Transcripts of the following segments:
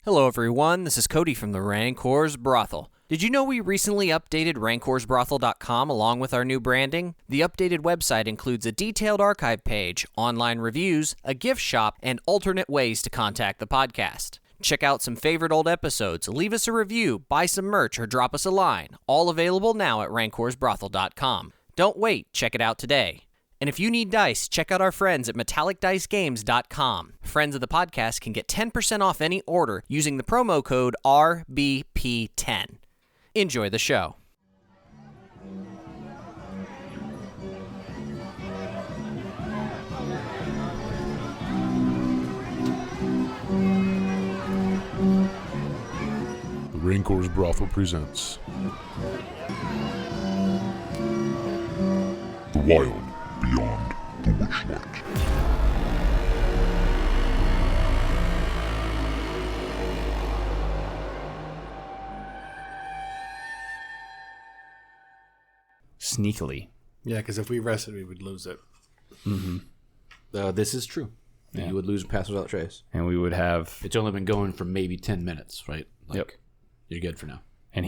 Hello everyone, this is Cody from the Rancor's Brothel. Did you know we recently updated rancorsbrothel.com along with our new branding? The updated website includes a detailed archive page, online reviews, a gift shop, and alternate ways to contact the podcast. Check out some favorite old episodes, leave us a review, buy some merch, or drop us a line. All available now at rancorsbrothel.com. Don't wait, check it out today. And if you need dice, check out our friends at metallicdicegames.com. Friends of the podcast can get 10% off any order using the promo code RBP10. Enjoy the show. The Rancor's Brothel presents The Wild Beyond the Witchlight. Sneakily. Yeah, because if we rested, we would lose it. Mm-hmm. This is true. Yeah. You would lose Pass Without Trace. And we would have... It's only been going for maybe 10 minutes, right? Yep. You're good for now. And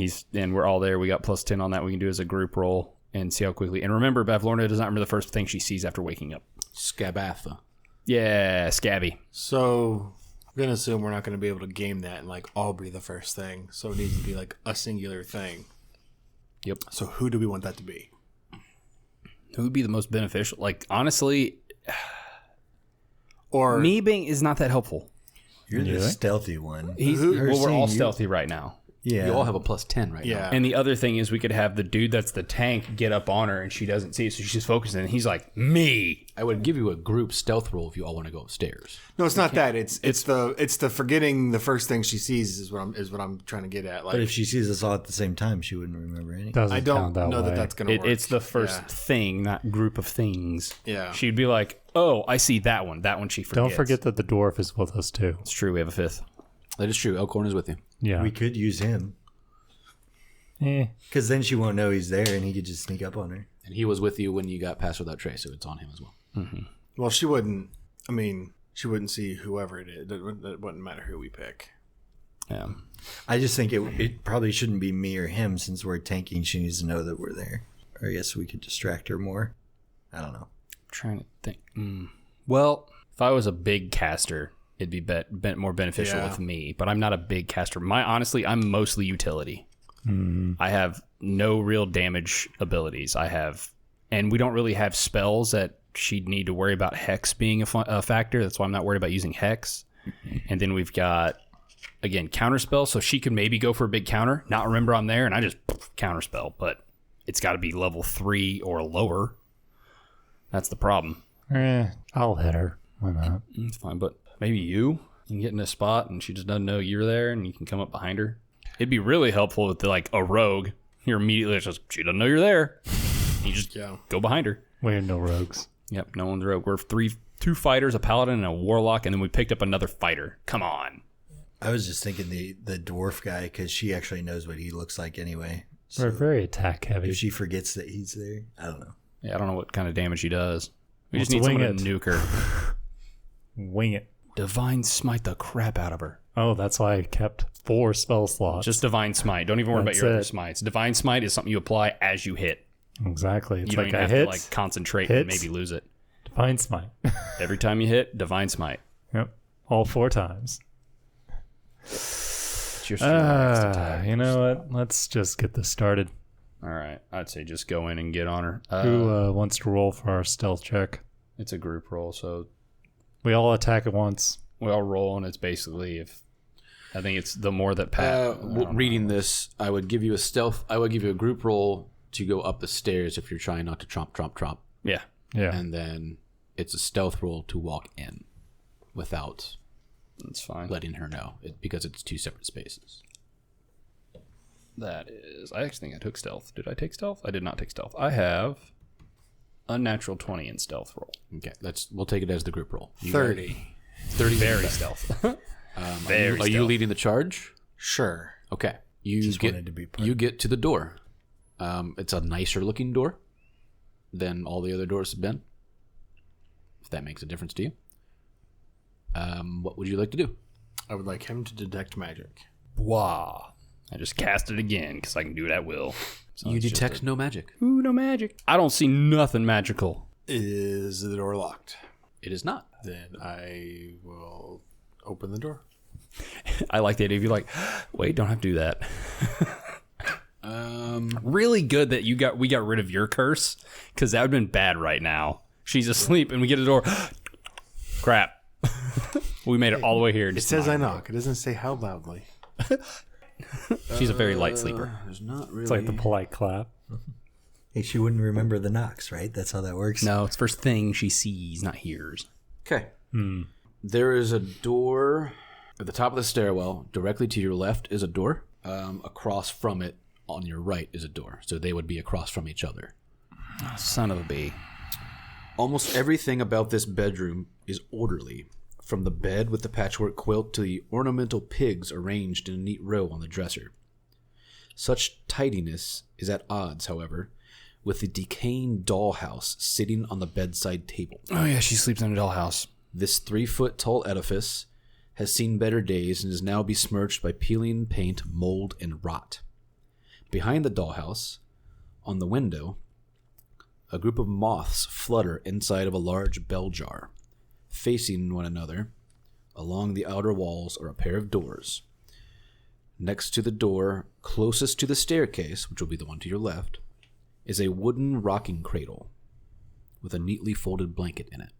we're all there. We got plus 10 on that. We can do as a group roll and see how quickly. And remember, Bavlorna does not remember the first thing she sees after waking up. Skabatha. Yeah, Scabby. So I'm going to assume we're not going to be able to game that and all be the first thing. So it needs to be a singular thing. Yep. So who do we want that to be? Who would be the most beneficial? Honestly, or me being is not that helpful. You're the stealthy one. We're all stealthy right now. Yeah. You all have a plus 10 right now. And the other thing is we could have the dude that's the tank get up on her and she doesn't see it, so she's focusing and he's like, me. I would give you a group stealth roll if you all want to go upstairs. No, it's not that. It's the forgetting the first thing she sees is what I'm trying to get at. But if she sees us all at the same time, she wouldn't remember anything. I don't know that that's going to work. It's the first thing, not group of things. Yeah. She'd be like, oh, I see that one. That one she forgets. Don't forget that the dwarf is with us too. It's true. We have a fifth. That is true. Elkhorn is with you. Yeah. We could use him. Because then she won't know he's there and he could just sneak up on her. And he was with you when you got Pass Without Trace, so it's on him as well. Mm-hmm. Well, she wouldn't. I mean, she wouldn't see whoever it is. It wouldn't matter who we pick. Yeah. I just think it probably shouldn't be me or him since we're tanking. She needs to know that we're there. Or I guess we could distract her more. I don't know. I'm trying to think. Well, if I was a big caster, it'd be more beneficial with me. But I'm not a big caster. Honestly, I'm mostly utility. Mm. I have no real damage abilities. And we don't really have spells that she'd need to worry about Hex being a factor. That's why I'm not worried about using Hex. And then we've got, again, counterspell. So she could maybe go for a big counter, not remember I'm there, and I just counterspell. But it's got to be level 3 or lower. That's the problem. I'll hit her. Why not? It's fine, but maybe you can get in a spot and she just doesn't know you're there and you can come up behind her. It'd be really helpful with a rogue. You're immediately just, she doesn't know you're there. You just go behind her. We have no rogues. Yep, no one's rogue. We're two fighters, a paladin, and a warlock, and then we picked up another fighter. Come on. I was just thinking the dwarf guy because she actually knows what he looks like anyway. So we're very attack heavy. If she forgets that he's there, I don't know. Yeah, I don't know what kind of damage he does. We just need someone to nuke her. Wing it. Divine Smite the crap out of her. Oh, that's why I kept 4 spell slots. Just Divine Smite. Don't even worry about your other smites. Divine Smite is something you apply as you hit. Exactly. It's you don't like even have to concentrate and maybe lose it. Divine Smite. Every time you hit, Divine Smite. Yep. All 4 times. It's your next attack. You know what? Let's just get this started. All right. I'd say just go in and get on her. Who wants to roll for our stealth check? It's a group roll, so we all attack at once. We all roll, and it's basically I think it's the more that Pat. Reading this, I would give you a group roll to go up the stairs if you're trying not to tromp. Yeah. And then it's a stealth roll to walk in without. That's fine. Letting her know because it's 2 separate spaces. That is. I actually think I took stealth. Did I take stealth? I did not take stealth. I have unnatural 20 in stealth roll. Okay, we'll take it as the group roll. 30. 30 very stealth. Are you leading the charge? Sure. Okay. You get to the door. It's a nicer looking door than all the other doors have been. If that makes a difference to you. What would you like to do? I would like him to detect magic. Wow. I just cast it again because I can do it at will. So You it's detect just no magic. Ooh, no magic. I don't see nothing magical. Is the door locked? It is not. Then I will open the door. I like the idea of you like, wait, don't have to do that. Really good that we got rid of your curse, because that would have been bad right now. She's asleep and we get a door. Crap. We made it all the way here. It says I knock. It doesn't say how loudly. She's a very light sleeper. There's not really. It's like the polite clap. Hey, she wouldn't remember the knocks, right? That's how that works. No, it's first thing she sees, not hears. Okay. There is a door at the top of the stairwell. Directly to your left is a door. Across from it, on your right, is a door. So they would be across from each other. Son of a bee. Almost everything about this bedroom is orderly. From the bed with the patchwork quilt to the ornamental pigs arranged in a neat row on the dresser. Such tidiness is at odds, however, with the decaying dollhouse sitting on the bedside table. Oh yeah, she sleeps in a dollhouse. This 3-foot-tall edifice has seen better days and is now besmirched by peeling paint, mold, and rot. Behind the dollhouse, on the window, a group of moths flutter inside of a large bell jar. Facing one another, along the outer walls are a pair of doors. Next to the door, closest to the staircase, which will be the one to your left, is a wooden rocking cradle with a neatly folded blanket in it,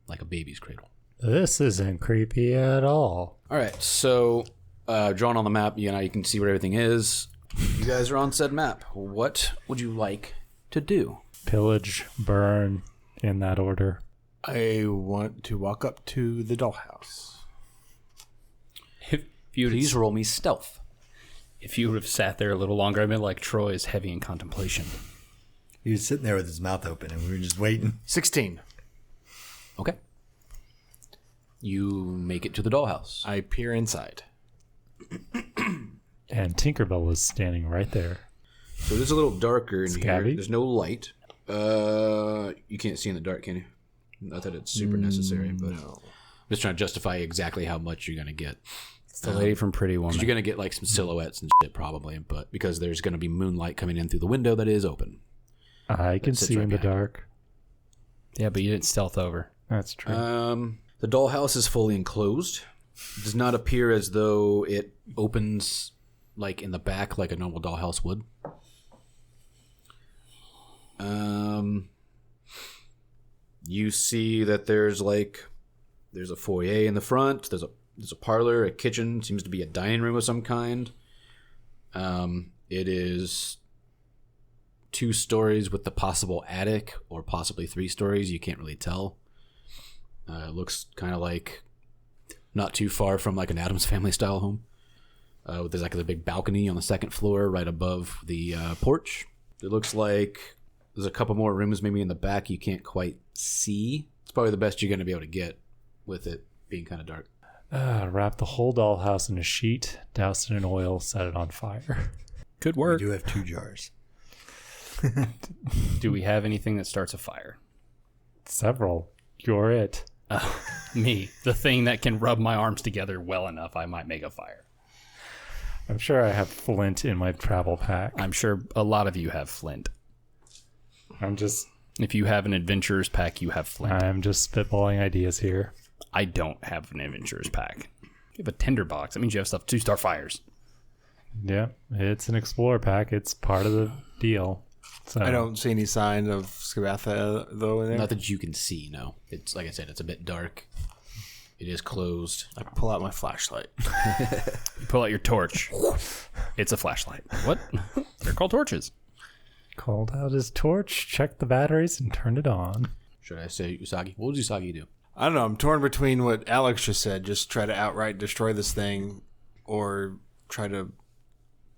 like a baby's cradle. This isn't creepy at all. All right, so drawn on the map, you can see where everything is. You guys are on said map. What would you like to do? Pillage, burn, in that order. I want to walk up to the dollhouse. Please roll me stealth. If you would have sat there a little longer, I'd been like, Troy is heavy in contemplation. He was sitting there with his mouth open, and we were just waiting. 16. Okay. You make it to the dollhouse. I peer inside. And Tinkerbell was standing right there. So it is a little darker in Scabby? here. There's no light. You can't see in the dark, can you? Not that it's super necessary, but I'm just trying to justify exactly how much you're going to get. It's the lady from Pretty Woman. You're going to get like some silhouettes and shit probably, but because there's going to be moonlight coming in through the window that is open. I can sits see right in the behind. dark. Yeah, but you didn't stealth over. That's true. The dollhouse is fully enclosed. It does not appear as though it opens like in the back like a normal dollhouse would. You see that there's a foyer in the front. There's a parlor, a kitchen. Seems to be a dining room of some kind. It is 2 stories with the possible attic, or possibly 3 stories. You can't really tell. It looks kind of like not too far from like an Addams Family style home. There's like a big balcony on the 2nd floor right above the porch. It looks like there's a couple more rooms maybe in the back you can't quite see. It's probably the best you're going to be able to get with it being kind of dark. Wrap the whole dollhouse in a sheet, douse it in oil, set it on fire. Good We work. do have 2 jars. Do we have anything that starts a fire? Several. You're it. Me, the thing that can rub my arms together well enough, I might make a fire. I'm sure I have flint in my travel pack. I'm sure a lot of you have flint. I'm just If you have an adventurer's pack, you have flint. spitballing ideas here. I don't have an adventurer's pack. You have a tinderbox. That means you have stuff to start fires. Yeah, it's an explorer pack. It's part of the deal. So I don't see any sign of Skabatha, though, in there. Not that you can see, no. It's like I said, it's a bit dark. It is closed. I pull out my flashlight. You pull out your torch. It's a flashlight. What? They're called torches. Called out his torch, checked the batteries, and turned it on. Should I say Usagi? What would Usagi do? I don't know. I'm torn between what Alex just said. Just try to outright destroy this thing, or try to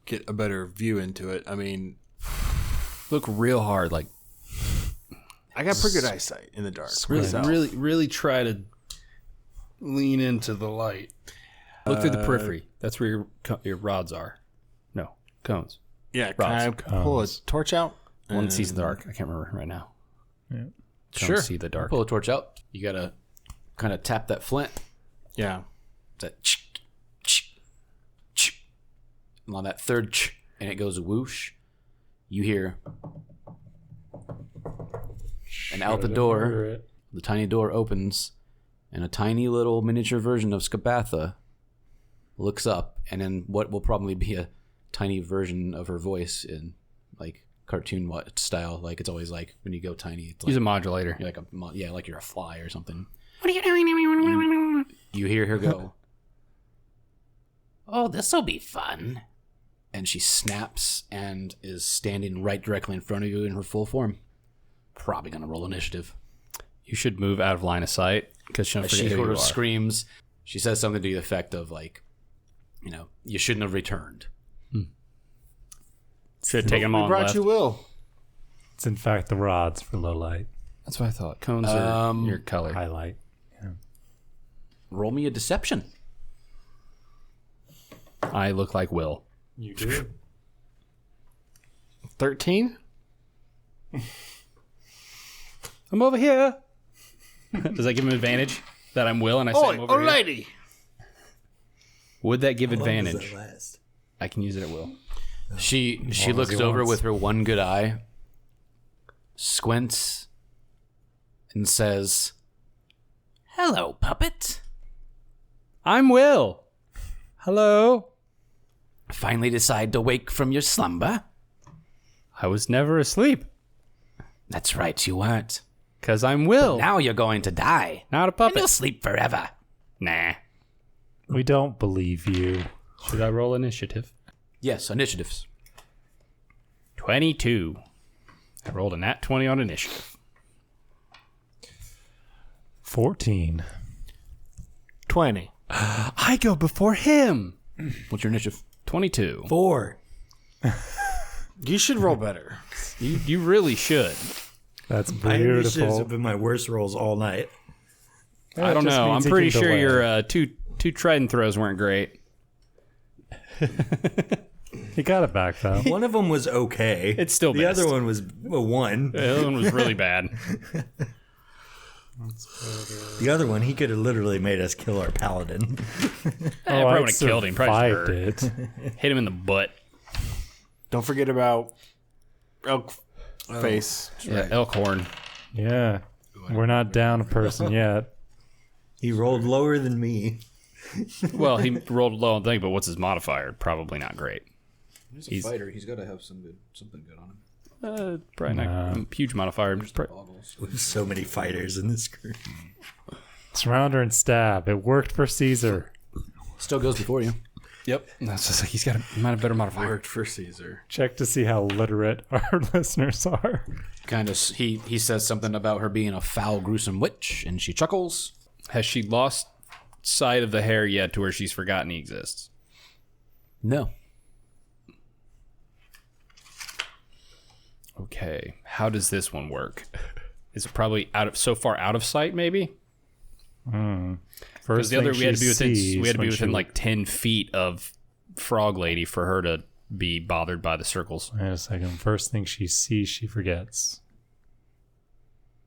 get a better view into it. I mean, Look real hard, like I got pretty good eyesight in the dark. myself. Really try to lean into the light. look through the periphery. That's where your rods are. No, cones. Yeah, can I pull a torch out? One sees the dark. I can't remember right now. Yeah. Don't see the dark. Pull a torch out. You gotta kind of tap that flint. Yeah. that and on that third and it goes whoosh, you hear, and out the door, the tiny door opens, and a tiny little miniature version of Skabatha looks up, and in what will probably be a tiny version of her voice in like cartoon style, like it's always like when you go tiny, it's like, Use a modulator. you're like like you're a fly or something. What are you doing? You hear her go, Oh, this'll be fun. and she snaps and is standing right directly in front of you in her full form. Probably gonna roll initiative. You should move out of line of sight because she'll As forget she who sort you of are. screams. She says something to the effect of like, you shouldn't have returned. Should have taken them all We and brought left. you Will. It's in fact the rods for low light. That's what I thought. Cones are your color. Highlight. Roll me a deception. I look like Will. You do. 13? I'm over here. Does that give him advantage that I'm Will and I say I'm over here? lady. Would that give How long does advantage? that last? I can use it at will. She as looks he over wants. with her one good eye, squints, and says, Hello, puppet. I'm Will. Hello. "Finally decide to wake from your slumber?" I was never asleep "That's right, you weren't. because I'm Will. Now you're going to die. Not a And you'll puppet. sleep forever." Nah. We don't believe you. Should I roll initiative? Yes, initiatives. 22. I rolled a nat 20 on initiative. 14. 20. I go before him. What's your initiative? 22. 4. You should roll better. You really should. That's My initiatives beautiful. have been my worst rolls all night. Yeah, I it don't just know. I'm means he pretty can sure delay. your two trident throws weren't great. He got it back though. One of them was okay. It's still the best. other one was a 1. The other one was really bad. The other one, he could have literally made us kill our paladin. I probably I would have killed him. Probably survived just it. hit him in the butt. Don't forget about elk face. Yeah, Elkhorn. Yeah. We're not down a person yet. He rolled lower than me. Well, he rolled low on thing, but what's his modifier? Probably not great. He's a fighter. He's got to have something good on him. Probably not huge modifier. So many fighters in this group. Surround her and stab. It worked for Caesar. Still goes before you. Yep. That's just like he's got a better modifier. Worked for Caesar. Check to see how literate our listeners are. Kind of. He says something about her being a foul, gruesome witch, and she chuckles. Has she lost sight of the hair yet to where she's forgotten he exists? No. Okay. How does this one work? Is it probably so far out of sight? Maybe. Because First the other thing we had to she be within sees we had to be when within she- like 10 feet of Frog Lady for her to be bothered by the circles. Wait a second. First thing she sees, she forgets.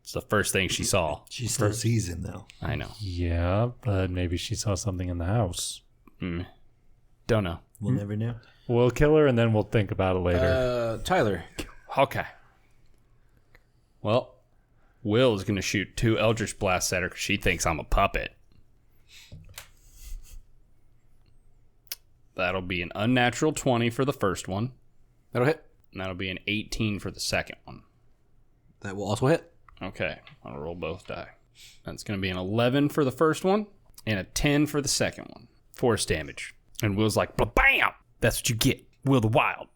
It's the first thing she saw. She still sees him, though. I know. Yeah, but maybe she saw something in the house. Don't know. We'll never know. We'll kill her and then we'll think about it later. Tyler. Okay. Well, Will is going to shoot 2 Eldritch Blasts at her because she thinks I'm a puppet. That'll be an unnatural 20 for the first one. That'll hit. And that'll be an 18 for the second one. That will also hit. Okay. I'll roll both die. That's going to be an 11 for the first one and a 10 for the second one. Force damage. And Will's like, bam! That's what you get. Will the Wild.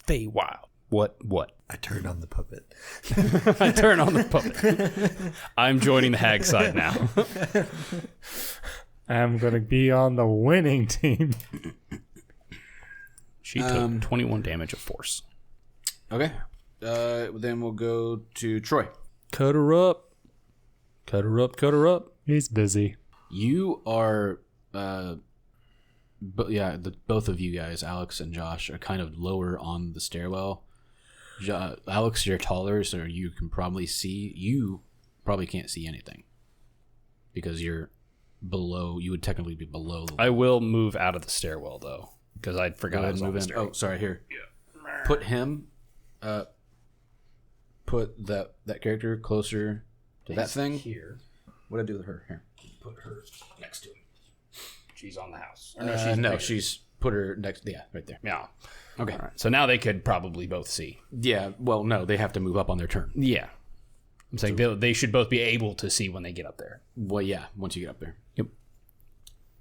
Fey Wild. What? I turned on the puppet. I turn on the puppet. I'm joining the hag side now. I'm going to be on the winning team. She took 21 damage of force. Okay. Then we'll go to Troy. Cut her up. Cut her up. Cut her up. He's busy. You are, both of you guys, Alex and Josh, are kind of lower on the stairwell. Alex, you're taller, so you can probably see. You probably can't see anything because you're below. You would technically be below the wall. I will move out of the stairwell though, because I forgot I was on the stairwell. Oh, sorry. Here. Yeah. Put him. Put that character closer to that thing. Here. What did I do with her? Here. Put her next to him. She's on the house. Or she's put her next. Yeah, right there. Yeah. Okay. All right. So now they could probably both see. Yeah. Well, no, they have to move up on their turn. Yeah. I'm saying they should both be able to see when they get up there. Well, yeah. Once you get up there. Yep.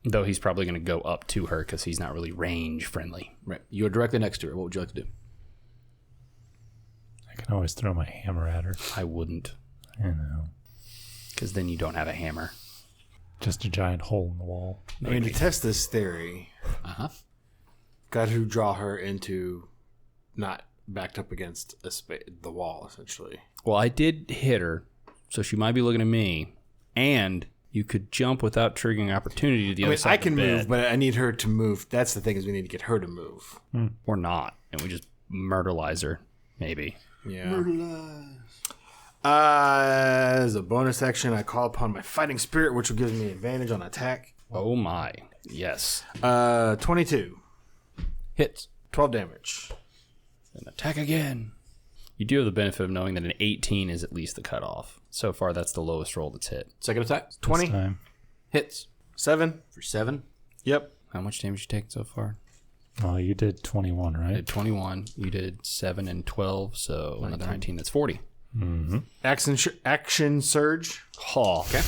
Though he's probably going to go up to her because he's not really range friendly. Right. You're directly next to her. What would you like to do? I can always throw my hammer at her. I wouldn't. I know. Because then you don't have a hammer. Just a giant hole in the wall. I mean, to test this theory, got to draw her into not backed up against the wall, essentially. Well, I did hit her, so she might be looking at me. And you could jump without triggering opportunity to the other side I of can the bed. move, but I need her to move. That's the thing, is we need to get her to move. Or not. And we just murderlize her, maybe. Yeah. As a bonus action, I call upon my fighting spirit, which will give me advantage on attack. Oh my. Yes. 22. Hits. 12 damage. And attack again. You do have the benefit of knowing that an 18 is at least the cutoff. So far, that's the lowest roll that's hit. Second attack. 20. Time. Hits. 7. For 7. Yep. How much damage you taken so far? Oh, you did 21, I right? did 21. You did 7 and 12, so another 19. That's 40. Mm-hmm. Action surge. Oh, okay.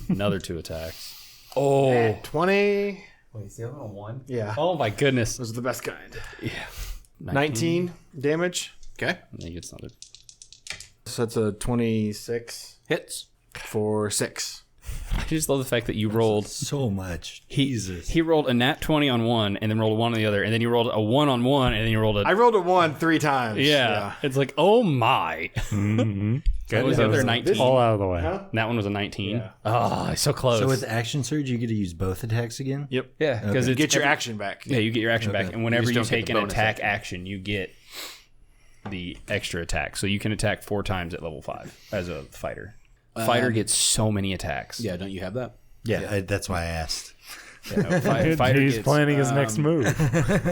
Another 2 attacks. Oh. 20. Wait, is the other one 1? Yeah. Oh my goodness. Those are the best kind. Yeah. 19 damage. Okay. And then he gets another. So that's a 26 Hits. for 6. I just love the fact that you rolled. So much. He rolled a nat 20 on one, and then rolled a 1 on the other, and then you rolled a 1 on one, and then you rolled a. I rolled a 1 3 times. Yeah. It's like, oh my. Mm-hmm. What was the other 19? All out of the way. Huh? That one was a 19. Yeah. Oh, so close. So with action surge, you get to use both attacks again? Yep. yeah, because Okay. it's Get your every- action back. Yeah, you get your action back, Okay. and whenever You you, just don't get take the an bonus attack action, you get the extra attack. So you can attack 4 times at level 5 as a fighter. Fighter gets so many attacks. Yeah, don't you have that? Yeah, that's why I asked. Yeah, no, fighter He's gets, planning his next move.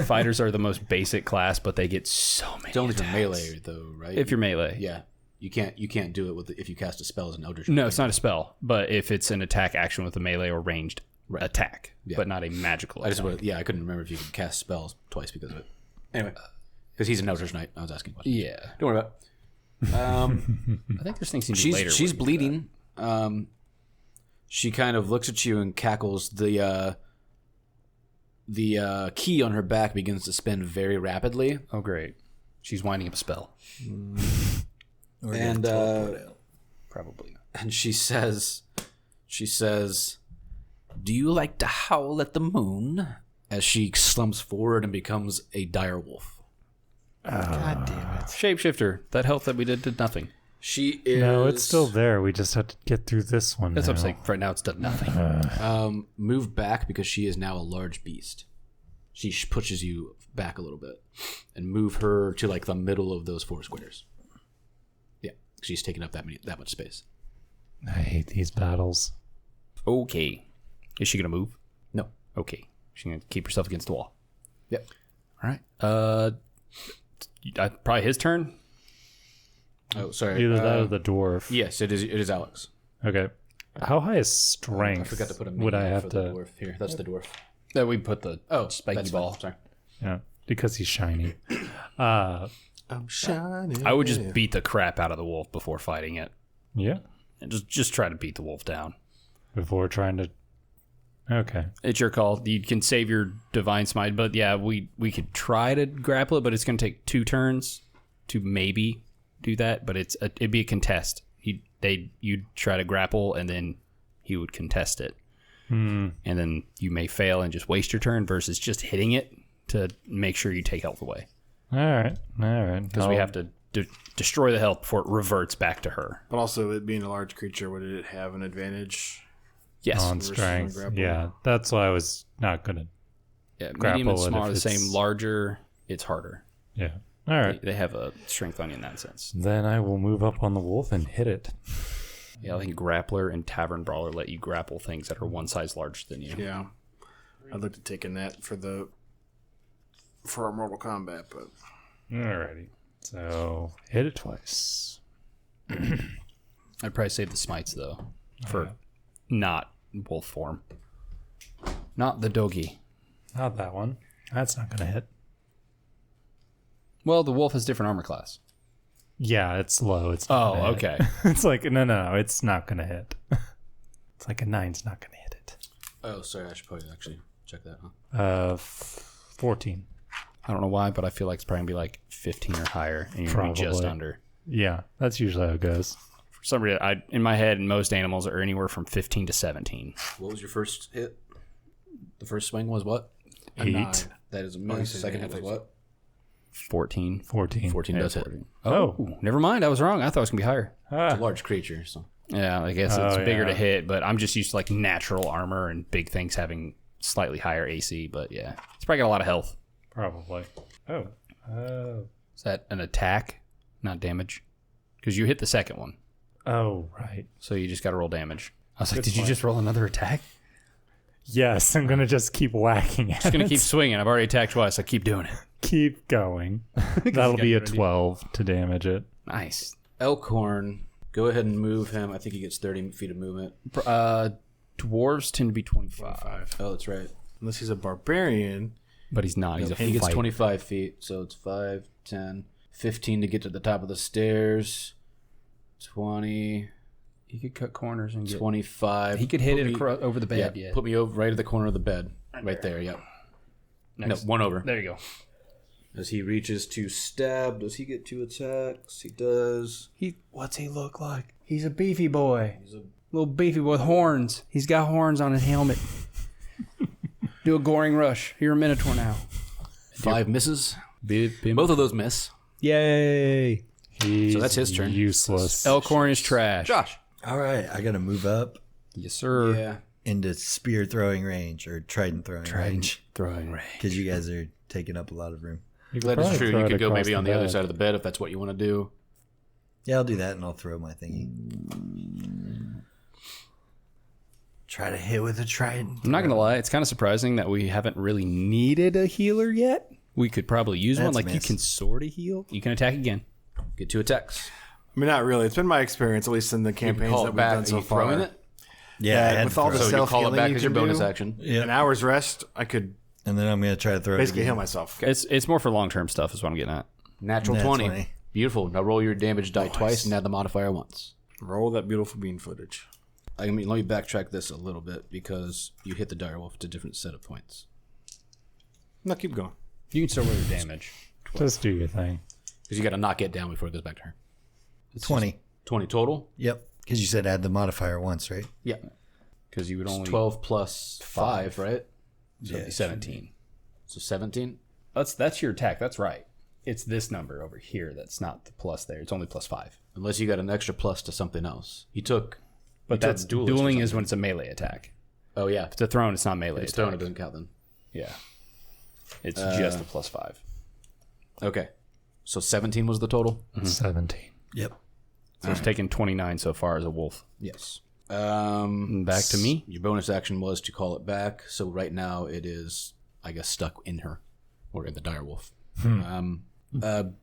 fighters are the most basic class, but they get so many. It's only for attacks. melee, though, right? If you're melee, Yeah. You can't do it with if you cast a spell as an Eldritch. no, it's not a spell. But if it's an attack action with a melee or ranged attack, Yeah. but not a magical. I just attack. wanted, I couldn't remember if you could cast spells twice because of it. Anyway, because he's an Eldritch Knight, I was asking questions. Yeah, Don't worry about it. I think there's things you can do later. She's where you do bleeding. She kind of looks at you and cackles. The key on her back begins to spin very rapidly. that. Oh, great! She's winding up a spell. And Probably. and she says, "Do you like to howl at the moon?" As she slumps forward and becomes a dire wolf. God damn it. Shapeshifter. That health that we did nothing. She is No, it's still there. We just have to get through this one. That's now. what I'm saying. Right now, it's done nothing. Move back because she is now a large beast. She pushes you back a little bit and move her to like the middle of those 4 squares. Yeah, she's taking up that much space. I hate these battles. Okay. Is she gonna move? No. Okay. She's gonna keep herself against the wall. Yep. All right. Probably his turn. Oh, sorry. Either that or the dwarf. Yes, it is. It is Alex. Okay. How high is strength? I forgot to put a Would I minion have for to? the dwarf here. That's the dwarf. That we put the spiky that's ball. fine. Sorry. Yeah, because he's shiny. I'm shining. I would just beat the crap out of the wolf before fighting it, Yeah. and just try to beat the wolf down. Before trying to. Okay. It's your call. You can save your divine smite, but yeah, we could try to grapple it, but it's going to take 2 turns to maybe do that. But it'd be a contest. You'd try to grapple, and then he would contest it, and then you may fail and just waste your turn versus just hitting it to make sure you take health away. All right. Because we have to destroy the health before it reverts back to her. But also, it being a large creature, would it have an advantage? Yes. on versus strength. grapple. Yeah, that's why I was not gonna. Yeah, medium grapple and it small are if the same. it's- Larger, it's harder. Yeah. All right. They have a strength on you in that sense. Then I will move up on the wolf and hit it. Yeah, I think Grappler and Tavern Brawler let you grapple things that are one size larger than you. Yeah. I'd look at taking that for our Mortal Kombat, but Alrighty. So hit it twice. I'd probably save the smites, though, for not wolf form. Not the doggy. Not that one. That's not going to hit. Well, the wolf has different armor class. Yeah, it's low. It's not gonna hit. Okay. It's like, no, it's not going to hit. It's like a 9's not going to hit it. Oh, sorry. I should probably actually check that, huh? 14. I don't know why, but I feel like it's probably going to be like 15 or higher, and you're going to be just under. Yeah, that's usually how it goes. For some reason, in my head, most animals are anywhere from 15 to 17. What was your first hit? The first swing was what? 8. That is a miss. Second hit was what? 14. 14. 14 Yeah, does hit. 14. Oh, never mind. I was wrong. I thought it was going to be higher. It's a large creature, so. Yeah, I guess it's bigger to hit, but I'm just used to like natural armor and big things having slightly higher AC. But yeah, it's probably got a lot of health. Probably. Oh. Is that an attack, not damage? Because you hit the second one, Oh, right. so you just got to roll damage. I was like, Good did you point. just roll another attack? Yes, I'm going to just keep whacking at Just gonna it. keep swinging. I've already attacked twice. I keep doing it. Keep going. That'll be a ready. 12 to damage it. Nice. Elkhorn, go ahead and move him. I think he gets 30 feet of movement. Dwarves tend to be 25, Oh, that's right. unless he's a barbarian, but he's not. He's a He gets fighter. 25 feet, so it's 5, 10, 15 to get to the top of the stairs. 20, He could cut corners and get. 25. He could hit Put it me- over the bed. Yeah. Put me over right at the corner of the bed. Right there, yep. Next. No, one over. There you go. As he reaches to stab, does he get 2 attacks? He does. What's he look like? He's a beefy boy. He's a little beefy boy with horns. He's got horns on his helmet. Do a goring rush. You're a minotaur now. 5 misses. Both Both of those miss. Yay! He's So that's his turn. Useless. Elkhorn is trash. Josh. All right, I got to move up Yes, sir. Yeah. into spear throwing range or trident throwing range Throwing ray. because you guys are taking up a lot of room. You could That is probably true. throw You it could go across maybe on the other bed. side of the bed if that's what you want to do. Yeah, I'll do that and I'll throw my thingy. Try to hit with a trident. I'm not gonna lie. It's kind of surprising that we haven't really needed a healer yet. We could probably use one. That's a Like you miss. can sort of heal. You can attack again. Get 2 attacks. I mean, not really. It's been my experience, at least in the You can campaigns call that it we've back. done Are so you far. throwing it? Yeah, I had with to all throw the it. So you call it self-healing back you as your can bonus do. action. Yeah. An hour's rest, I could And then I'm going to try to throw basically it heal again. myself. It's more for long term stuff. Is what I'm getting at. Natural Nat 20. 20. Beautiful. Now roll your damage die twice and add the modifier once. Roll that beautiful bean footage. Let me backtrack this a little bit because you hit the direwolf at a different set of points. No, keep going. You can still roll your damage. Just do your thing. Because you got to knock it down before it goes back to her. 20. 20 total? Yep. Because you said add the modifier once, right? Yeah. Because you would only 12 plus 5, right? so it'd be 17. So 17? That's your attack. That's right. It's this number over here. That's not the plus there. It's only plus 5. Unless you got an extra plus to something else. He took... But that's duelist or dueling is something. when it's a melee attack. Oh, yeah. If it's a thrown, it's not melee It's attack. thrown, it doesn't count then. Yeah. It's just a plus 5. Okay. So 17 was the total? 17. Yep. So it's taken 29 so far as a wolf. Yes. Back to me. Your bonus action was to call it back. So right now it is, I guess, stuck in her or in the direwolf.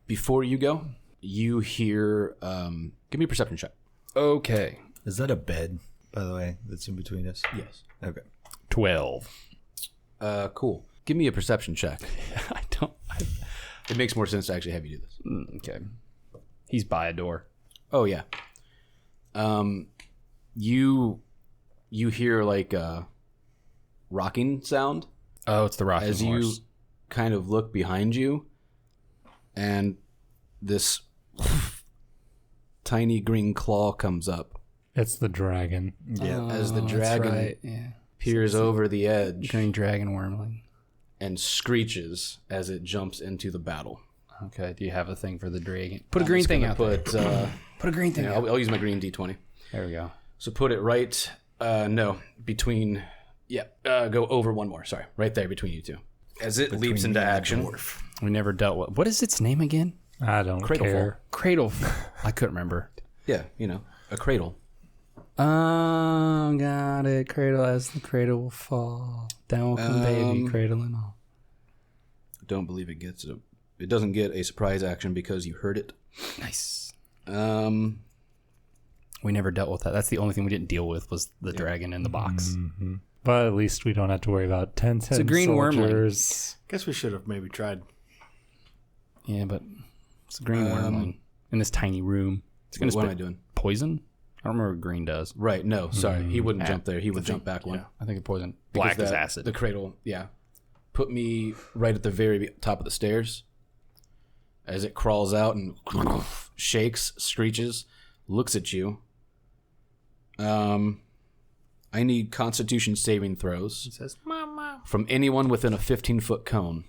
Before you go, you hear. Give me a perception check. Okay. Is that a bed, by the way, that's in between us? Yes. Okay. 12. Cool. Give me a perception check. I don't. It makes more sense to actually have you do this. Okay. He's by a door. Oh yeah. You hear like a rocking sound Oh, it's the rocking as horse. you kind of look behind you, and this tiny green claw comes up It's the dragon. Yeah. as the Oh, that's dragon right. Yeah. peers over the edge Green dragon wormling. and screeches as it jumps into the battle. Okay. Do you have a thing for the dragon? Put a green thing out there. Put Put a green thing out. I'll use my green d20. There we go. So put it right. No, between. Yeah, go over one more. Sorry, right there between you two. As it leaps into action. We never dealt with. What is its name again? I don't Cradleful. care. Cradle. I couldn't remember. Yeah, you know, a cradle. Oh, got it. Cradle as the cradle will fall. Down will come baby, cradle and all. Don't believe it gets a. It doesn't get a surprise action because you heard it. Nice. We We never dealt with that. That's the only thing we didn't deal with was the dragon in the box. Mm-hmm. But at least we don't have to worry about 10 It's a green soldiers. Guess we should have maybe tried. Yeah, but it's a green wormling in this tiny room. It's going to What am spit I doing? poison? I don't remember what green does. Right. No. Sorry. He wouldn't jump there. He would jump back one. I think it's poison. Because Black is that- acid. The cradle. Yeah. Put me right at the very top of the stairs. As it crawls out and shakes, screeches, looks at you. I need Constitution saving throws. It says, "Mama." From anyone within a 15-foot cone.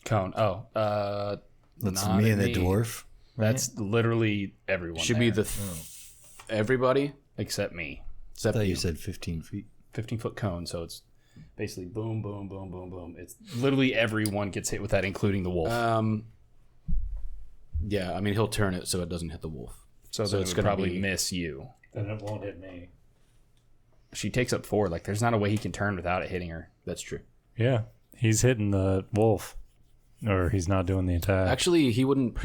Cone. Oh, That's not me and the me. dwarf. That's literally everyone. Should be the everybody except me. I except thought you. you said 15 feet. 15-foot cone, so it's basically boom, boom, boom, boom, boom. It's literally everyone gets hit with that, including the wolf. Yeah, I mean he'll turn it so it doesn't hit the wolf. so so it's it's going to gonna probably be- miss you. Then it won't hit me. She takes up 4. Like, there's not a way he can turn without it hitting her. That's true. Yeah, he's hitting the wolf. Or he's not doing the attack. Actually, he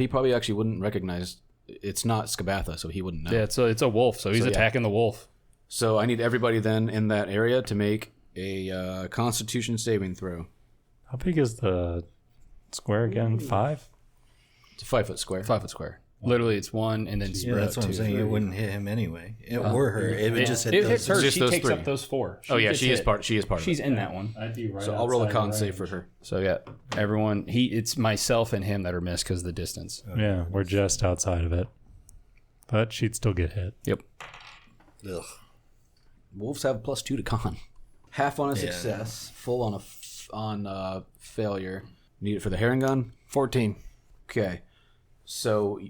probably actually wouldn't recognize. It's not Skabatha, so he wouldn't know. Yeah, it's a wolf, so he's So, yeah. attacking the wolf. So I need everybody then in that area to make a Constitution saving throw. How big is the square again? 5? It's a 5-foot square. 5-foot square. Literally, it's 1 and then Yeah, spread that's out what I'm 2. saying. It wouldn't hit him anyway. It or her. It would just hit It those. hits her. Just She those takes 3. up those 4. Oh yeah, gets she is hit. part. She is part. She's of it. in that one. I'd be right So I'll roll a outside con the save range. for her. So yeah, everyone. It's myself and him that are missed because of the distance. Yeah, we're just outside of it. But she'd still get hit. Yep. Ugh. Wolves have +2 to con. Half on a success, full on a failure. Need it for the herring gun. 14. Okay. So,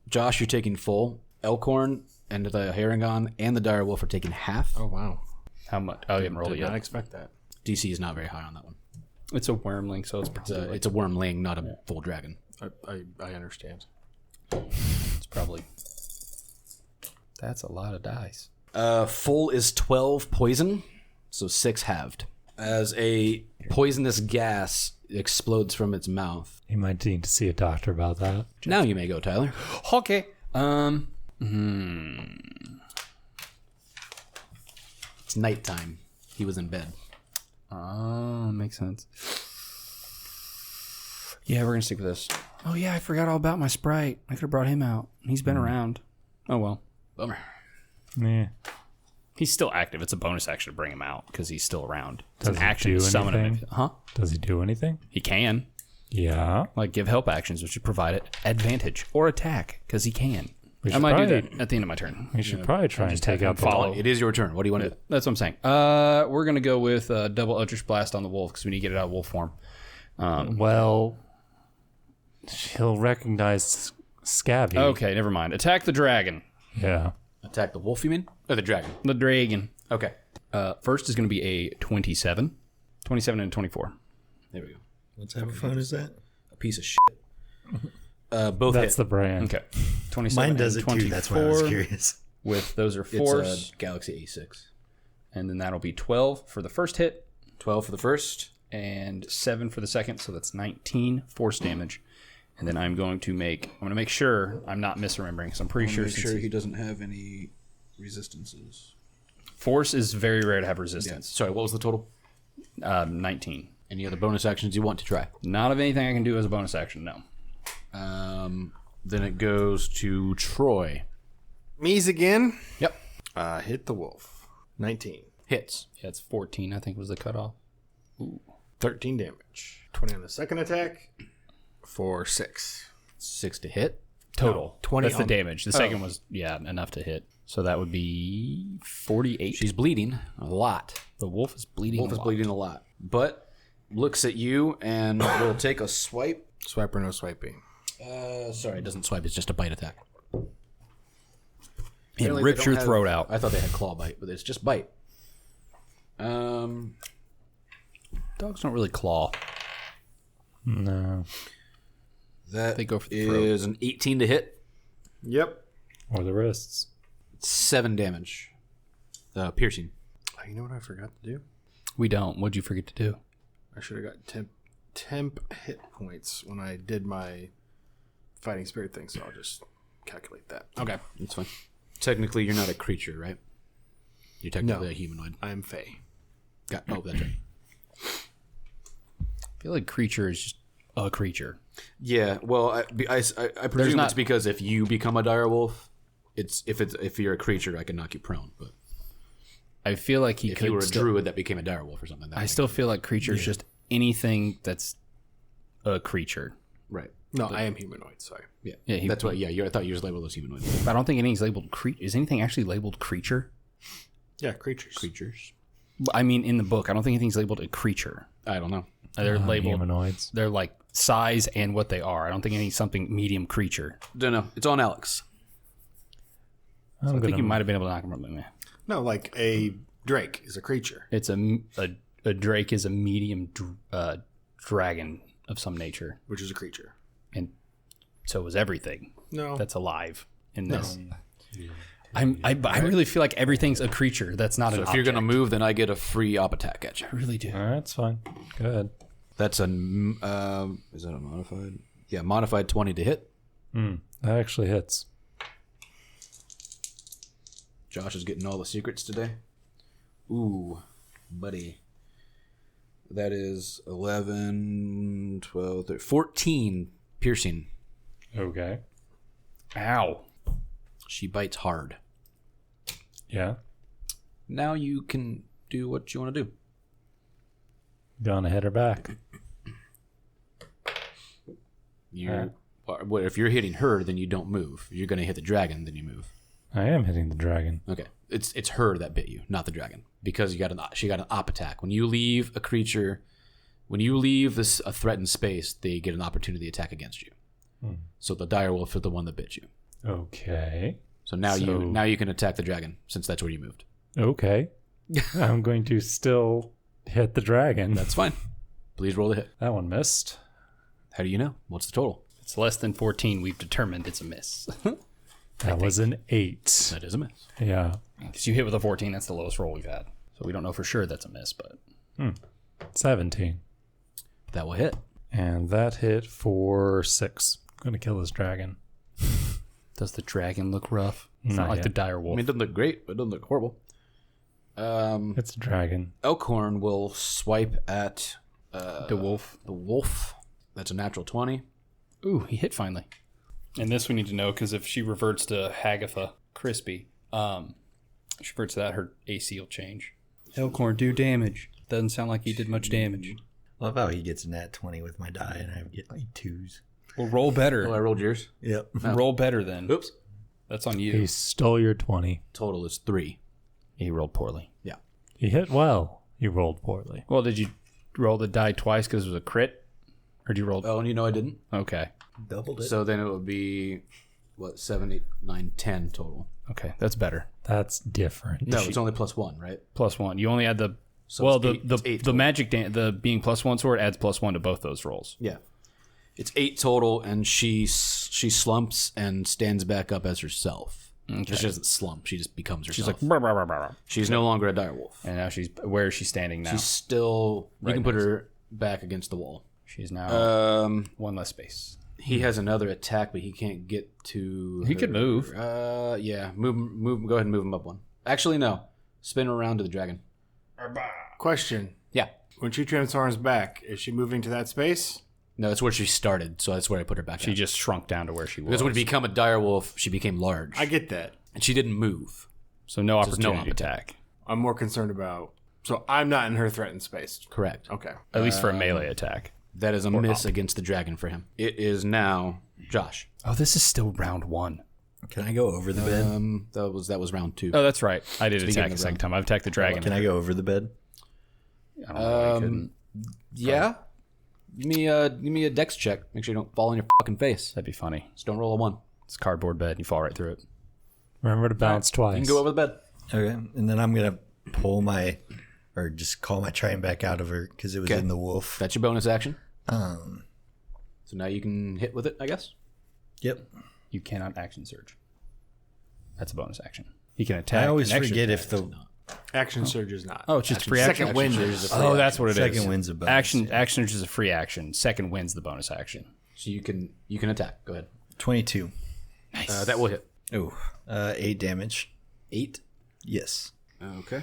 Josh, you're taking full. Elkhorn and the Harangon and the Dire Wolf are taking half. Oh, wow. How much? Oh, you haven't rolled Did it not yet. expect that. DC is not very high on that one. It's a wormling, so it's It's a wormling, not a full dragon. I understand. it's probably. That's a lot of dice. Full is 12 poison, so 6 halved. As a poisonous gas explodes from its mouth. You might need to see a doctor about that. Now you may go, Tyler. Okay. It's nighttime. He was in bed. Oh, makes sense. Yeah, we're gonna stick with this. Oh yeah, I forgot all about my sprite. I could have brought him out. He's been around. Oh well. Bummer. Yeah. He's still active. It's a bonus action to bring him out because he's still around. It's Does an he action do to summon him. anything? Huh? Does he do anything? He can. Yeah. Like give help actions, which would provide it advantage or attack because he can. We I should might do probably- that at the end of my turn. We should probably try and just take have out him the follow. It is your turn. What do you want to do? That's what I'm saying. We're gonna go with double Eldritch Blast on the wolf because we need to get it out of wolf form. Well, he'll recognize Scabby. Okay, never mind. Attack the dragon. Yeah. Attack the wolf, you mean? Or the dragon? The dragon. Okay. First is going to be a 27. 27 and 24. There we go. What type of phone is that? A piece of shit. Both That's hit. the brand. Okay. 27 Mine does and it too. That's why I was 24 curious. With those are It's force. a Galaxy A6. And then that'll be 12 for the first hit 12 for the first. and 7 for the second. So that's 19 force damage. And then I'm going to make sure I'm not misremembering because I'm pretty sure, Make since sure he doesn't have any resistances. force is very rare to have resistance. Sorry, what was the total? 19. Any other bonus actions you want to try? Not of anything I can do as a bonus action, no. Then it goes to Troy. Me's again. Yep. Hit the wolf. 19. Hits. Yeah, it's 14, I think was the cutoff. 13 damage. 20 on the second attack. For 6. 6 to hit. Total. 20 That's the on- damage. The second was, enough to hit. So that would be 48. She's bleeding a lot. The wolf is bleeding Wolf a is lot. bleeding a lot. But looks at you and will take a swipe. Swipe or no swiping? Sorry, it doesn't swipe. It's just a bite attack. It Apparently rips they your don't throat out. I thought they had claw bite, but it's just bite. Dogs don't really claw. No. That They go for the throat. is an 18 to hit. Yep. Or the wrists. 7 damage. Piercing. You know what I forgot to do? We don't. What'd you forget to do? I should have got temp hit points when I did my fighting spirit thing, so I'll just calculate that. Okay. That's fine. Technically, you're not a creature, right? You're technically a humanoid. I am Fey. Oh, that's right. I feel like creature is just a creature. Yeah, well, I presume it's because if you become a direwolf, if you're a creature, I can knock you prone. But I feel like if you were a druid that became a direwolf or something, I still feel like creature is just anything that's a creature. Right. No, I am humanoid. Sorry. Yeah. Yeah, That's what. Yeah. I thought you just labeled as humanoid. I don't think anything's labeled creature. Is anything actually labeled creature? Yeah, creatures. Creatures. I mean, in the book, I don't think anything's labeled a creature. I don't know. They're labeled humanoids. They're like size and what they are. I don't think anything's something medium creature. Don't know. It's on Alex. I think you might have been able to knock him from me. No, like a drake is a creature. It's a drake is a medium dragon of some nature, Which is a creature. and so is everything No. that's alive in this. I really feel like everything's a creature. That's not So an if you're object. gonna move, then I get a free op attack at you. I really do. That's fine. Good. That's a is that a modified? Yeah, modified 20 to hit. That actually hits. Josh is getting all the secrets today. Ooh, buddy. That is 11, 12, 13, 14 piercing. Okay. Ow. She bites hard. Yeah. Now you can do what you want to do. Gonna hit her back. If you're hitting her, then you don't move. If you're going to hit the dragon, then you move. I am hitting the dragon. Okay, it's her that bit you, not the dragon, because she got an op attack. When you leave a creature, when you leave a threatened space, they get an opportunity to attack against you. So the direwolf is the one that bit you. Okay. So now you can attack the dragon since that's where you moved. Okay. I'm going to still hit the dragon. That's fine. Please roll the hit. That one missed. How do you know? What's the total? It's less than 14. We've determined it's a miss. That was an 8. That is a miss. Yeah. Because you hit with a 14, that's the lowest roll we've had. So we don't know for sure that's a miss, but 17. That will hit. And that hit for 6. I'm going to kill this dragon. does the dragon look rough? It's not like the dire I wolf. mean, it doesn't look great, but it doesn't look horrible. It's a dragon. Elkhorn will swipe at the wolf. the wolf. That's a natural 20. Ooh, he hit finally. And this we need to know because if she reverts to Hagatha Crispy, she reverts to that, her AC will change. Elkhorn, do damage. Doesn't sound like he did much damage. Love how he gets a nat 20 with my die and I get like 2s. Well, roll better. Oh, I rolled yours. Yep. Roll better then. Oops. That's on you. He stole your 20. Total is 3. He rolled poorly. Yeah. He hit well. You rolled poorly. Well, did you roll the die twice because it was a crit? Or did you roll? Oh, and you know I didn't. Okay. Doubled it. So then it would be, 7, 8, 9, 10 total. Okay, that's better. That's different. No, it's only +1, right? +1. You only add the... So well, it's eight the total. magic... the being +1 sword adds +1 to both those rolls. Yeah. It's 8 total, and she slumps and stands back up as herself. Okay. She doesn't slump. She just becomes She's herself. like... "Brr, brr, brr, brr." She's no longer a direwolf. And now she's... Where is she standing now? She's still... You Right can put next her back against the wall. She's now one less space. He has another attack, but he can't get to... He could move. Yeah. Move. Go ahead and move him up one. Actually, no. Spin around to the dragon. Question. Yeah. When she transforms back, is she moving to that space? No, that's where she started, so that's where I put her back. She at. just shrunk down to where she was. Because when you become a direwolf, she became large. I get that. And she didn't move. So no Just no opportunity attack. attack. I'm more concerned about... So I'm not in her threatened space. Correct. Okay. At least for a melee attack. That is a miss against the dragon for him. It is now Josh. Oh, this is still round 1. Can I go over the bed? That was round 2. Oh, that's right. I did beginning attack of a the second round. time. I've attacked the dragon. Can I go over the bed? I don't know why I couldn't. Yeah. Give me a dex check. Make sure you don't fall on your fucking face. That'd be funny. Just don't roll a 1. It's a cardboard bed. You fall right through it. Remember to bounce twice. You can go over the bed. Okay. And then I'm going to pull my, or just call my trident back out of her because it was Okay. in the wolf. That's your bonus action. Um. So now you can hit with it, I guess. Yep. You cannot action surge. That's a bonus action. He can attack. I always an extra forget attack. if the Action surge is not. Oh, it's just free action. Second wind is a free That's what it is. second wins a bonus. Action is just a free action. Second wins the bonus action. So you can attack. Go ahead. 22. Nice. That will hit. Oh, 8 damage. 8. Yes. Okay.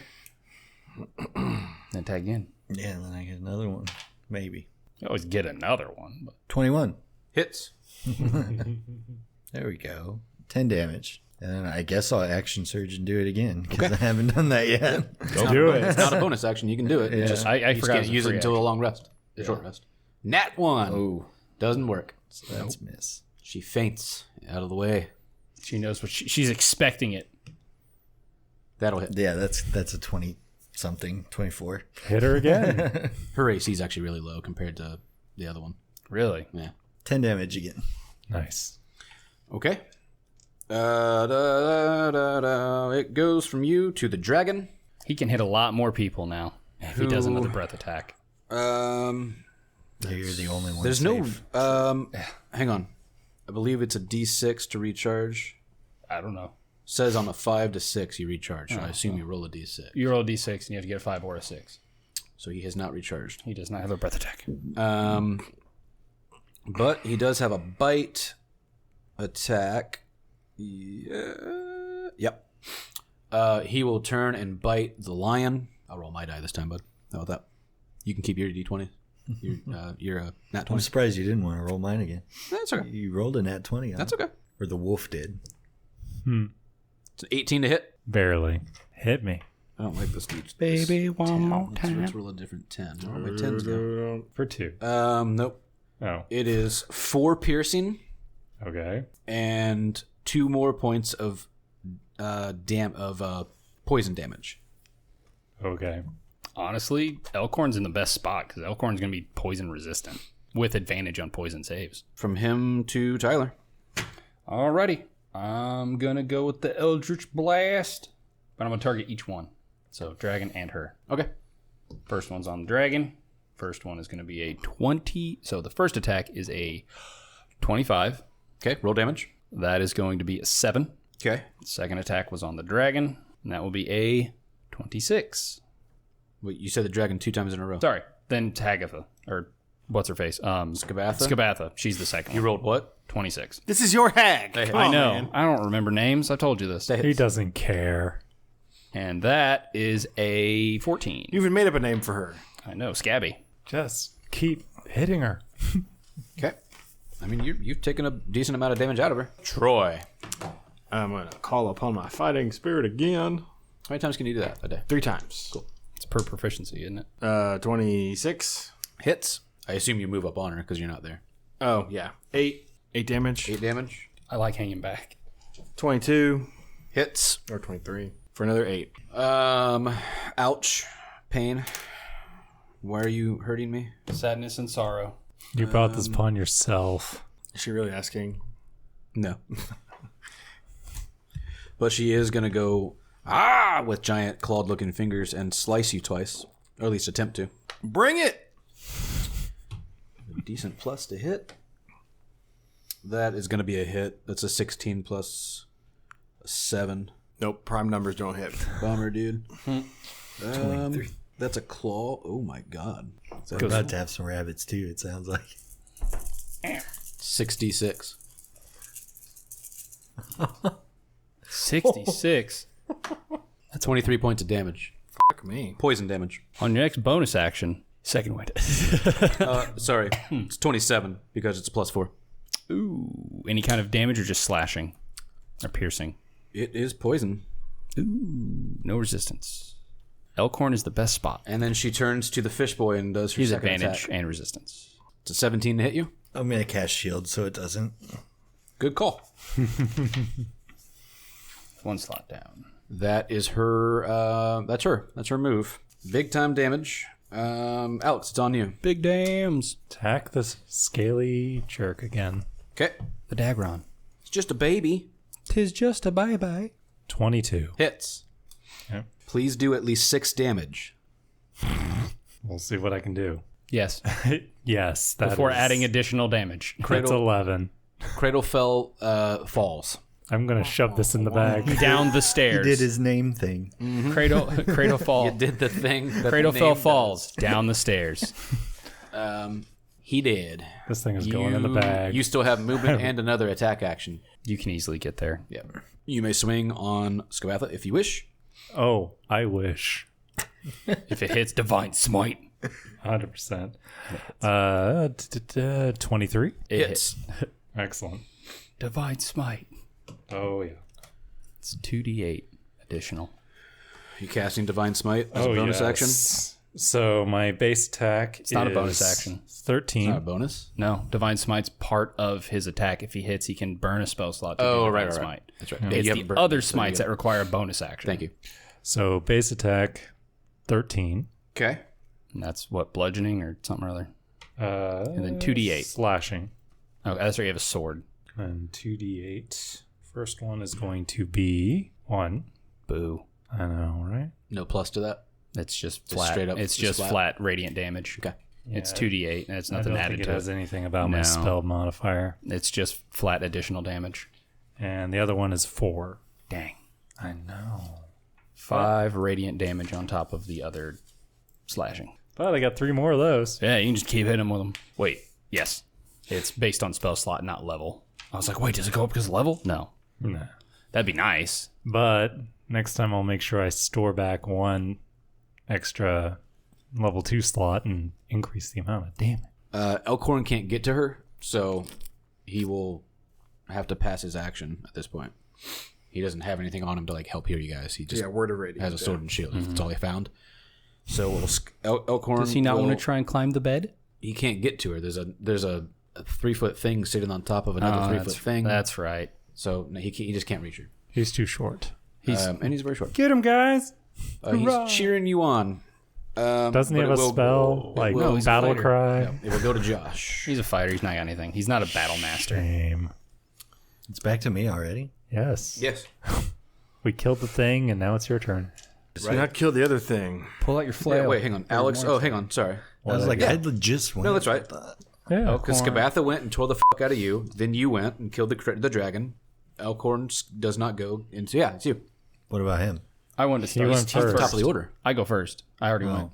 Then attack again. Yeah, and then I get another one. Maybe. You always get another one. But 21. Hits. There we go. 10 damage. And I guess I'll action surge and do it again because I haven't done that yet. Go do it. It's not a bonus action. You can do it. Yeah. It's just, I you just forgot it can't was a use it free until a action. long rest. A short rest. Nat 1. Oh, Doesn't work. that's miss. She faints out of the way. she knows what she's expecting it. That'll hit. Yeah, that's a 20 something, 24. Hit her again. Her AC is actually really low compared to the other one. Really? Yeah. 10 damage again. Nice. Okay. It goes from you to the dragon. He can hit a lot more people now if he does another breath attack. You're the only one. There's safe. no. Hang on. I believe it's a D6 to recharge. I don't know. Says on a 5 to 6 you recharge. So I assume you roll a D6. You roll a d6 and you have to get a 5 or a 6. So he has not recharged. He does not have a breath attack. But he does have a bite attack. Yeah. Yep. He will turn and bite the lion. I'll roll my die this time, bud. How about that? You can keep your D20. You're a nat I'm 20. surprised you didn't want to roll mine again. That's okay. You rolled a nat 20 on That's it. okay. Or the wolf did. It's an 18 to hit. Barely. Hit me. I don't like this dude. Baby, one more time. Let's roll a different 10. Where are my 10s go? For 2. Nope. Oh, It is 4 piercing okay. and 2 more points of poison damage. Okay. Honestly, Elkhorn's in the best spot because Elkhorn's going to be poison resistant with advantage on poison saves. From him to Tyler. Alrighty. I'm going to go with the Eldritch Blast, but I'm going to target each one. So, dragon and her. Okay. First one's on the dragon. First one is going to be a 20. So, the first attack is a 25. Okay, roll damage. That is going to be a 7. Okay. Second attack was on the dragon, and that will be a 26. Wait, you said the dragon 2 times in a row. Sorry. Then Tagatha, or what's her face? Skabatha? Skabatha. She's the second You one. rolled what? 26. This is your hag. Come I on, know. man. I don't remember names. I told you this. He doesn't care. And that is a 14. You even made up a name for her. I know. Scabby. Just keep hitting her. Okay. I mean, you've taken a decent amount of damage out of her. Troy. I'm going to call upon my fighting spirit again. How many times can you do that a day? 3 times. Cool. It's per proficiency, isn't it? 26. Hits. I assume you move up on her because you're not there. Oh, yeah. 8 damage. 8 damage. I like hanging back. 22. Hits. Or 23. For another 8. Ouch. Pain. Why are you hurting me? Sadness and sorrow. You brought this upon yourself. Is she really asking? No. But she is going to go with giant clawed looking fingers and slice you twice. Or at least attempt to. Bring it! A decent plus to hit. That is going to be a hit. That's a 16 plus a 7. Nope, prime numbers don't hit. Bummer, dude. That's a claw. Oh my god. We're about to have some rabbits too, it sounds like. 66. 66. That's 23 points of damage. Fuck me. Poison damage. On your next bonus action, second wind. Sorry. It's 27 because it's plus 4. Ooh. Any kind of damage or just slashing? Or piercing? It is poison. Ooh. No resistance. Elkhorn is the best spot. And then she turns to the fish boy and does her He's second advantage attack. and resistance. It's a 17 to hit you. I'm going to cast shield so it doesn't. Good call. One slot down. That is her. That's her. That's her move. Big time damage. Alex, it's on you. Big dams. Attack this scaly jerk again. Okay. The Dagron. It's just a baby. 'Tis just a bye-bye. 22. Hits. Yep. Please do at least 6 damage. We'll see what I can do. Yes. Yes. That Before is- adding additional damage. That's 11. Cradle falls. I'm gonna shove this in the bag. Down the He stairs. did his name thing. Cradle fall. You did the thing. That Cradle the fell name falls down the stairs. does. He did. This thing is going in the bag. You still have movement and another attack action. You can easily get there. Yeah. You may swing on Skabatha if you wish. Oh, I wish. If it hits divine smite, 100%. 23. it Hits. Excellent. divine smite. Oh yeah. It's 2d8 additional. You casting Divine Smite as a bonus action? So my base attack It's not a bonus action. 13. Not a bonus? No, divine smite's part of his attack. If he hits, he can burn a spell slot to do Oh, divine right. smite. That's right. It's you the haven't burned other it, so smites you that require a bonus action. Thank you. So base attack 13. Okay. And that's what, bludgeoning or something or other? And then 2d8. Slashing. Oh, that's right. You have a sword. And 2d8. First one is going to be 1. Boo. I know, right? No plus to that? It's just Just flat. straight up- It's just just flat? flat radiant damage. Okay. It's Yeah, 2d8, and it's I nothing don't added think it to has it. anything about my No. spell modifier. It's just flat additional damage. And the other one is 4. Dang. I know. 5 radiant damage on top of the other slashing. But I got 3 more of those. Yeah, you can just keep hitting them with them. Wait, yes. It's based on spell slot, not level. I was like, wait, does it go up because of level? No. Nah. That'd be nice. But next time I'll make sure I store back 1 extra level 2 slot and increase the amount of damage. Elkhorn can't get to her, so he will have to pass his action at this point. He doesn't have anything on him to like help heal you guys. He just Word of radiant. has a sword and shield. That's all he found. So Elkhorn. Does he not want will- to try and climb the bed? He can't get to her. There's a 3-foot thing sitting on top of another 3-foot thing. That's right. So no, he just can't reach her. He's too short. And he's very short. Get him, guys! He's cheering you on. Doesn't he but have it a will- spell? Like will- he's a battle fighter. cry? No, it will go to Josh. He's a fighter. He's not got anything. He's not a battle master. Shame. It's back to me already. Yes. Yes. We killed the thing, and now it's your turn. So not kill the other thing. Pull out your flail. Yeah, wait, hang on. Alex. Oh, hang on. Sorry. I was like, I just went. No, that's right. Yeah. Because Skabatha went and tore the fuck out of you. Then you went and killed the dragon. Elkhorn does not go into. Yeah, it's you. What about him? I wanted to start. went He's first. Top of the order. I go first. I already Oh. went.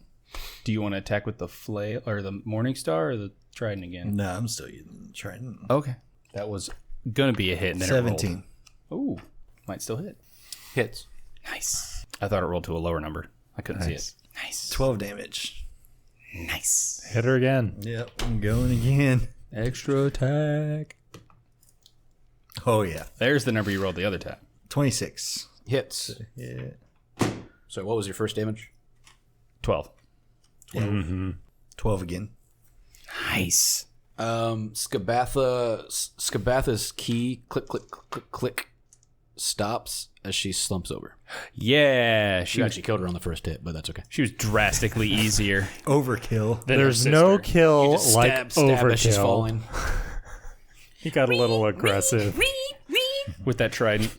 Do you want to attack with the flail or the morning star or the trident again? No, I'm still using trying. Okay. That was gonna be a hit. And then 17. It rolled. Ooh, might still hit. Hits. Nice. I thought it rolled to a lower number. I couldn't see Nice. it. Nice. 12 damage. Nice. Hit her again. Yep, I'm going again. Extra attack. Oh, yeah. There's the number you rolled the other time. 26. Hits. Yeah. So what was your first damage? 12. 12 again. Nice. Skabatha's key click click click click click stops as she slumps over. Yeah, She actually killed her on the first hit, but that's okay. she was drastically easier. Overkill. than her There's no sister. kill Just like stab as she's overkill. falling. He got a little aggressive. with that trident.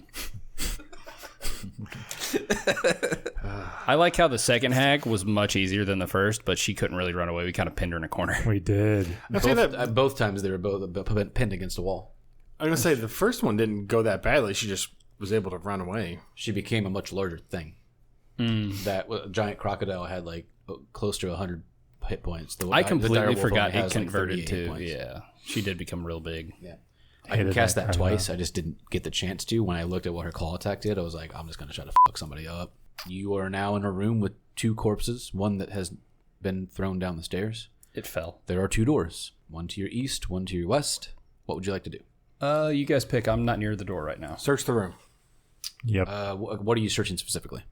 I like how the second hag was much easier than the first, but she couldn't really run away. We kind of pinned her in a corner. We did. Both times they were both pinned against a wall. I'm gonna say the first one didn't go that badly. She just was able to run away. She became a much larger thing. That giant crocodile had like close to 100 hit points. I the completely direwolf forgot only it has, like, converted 38 to, points. yeah. She did become real big. Yeah. I can Hated cast that that crocodile. twice. I just didn't get the chance to. When I looked at what her claw attack did, I was like, I'm just going to try to fuck somebody up. You are now in a room with 2 corpses, one that has been thrown down the stairs. It fell. There are 2 doors, one to your east, one to your west. What would you like to do? You guys pick. I'm not near the door right now. Search the room. Yep. What are you searching specifically?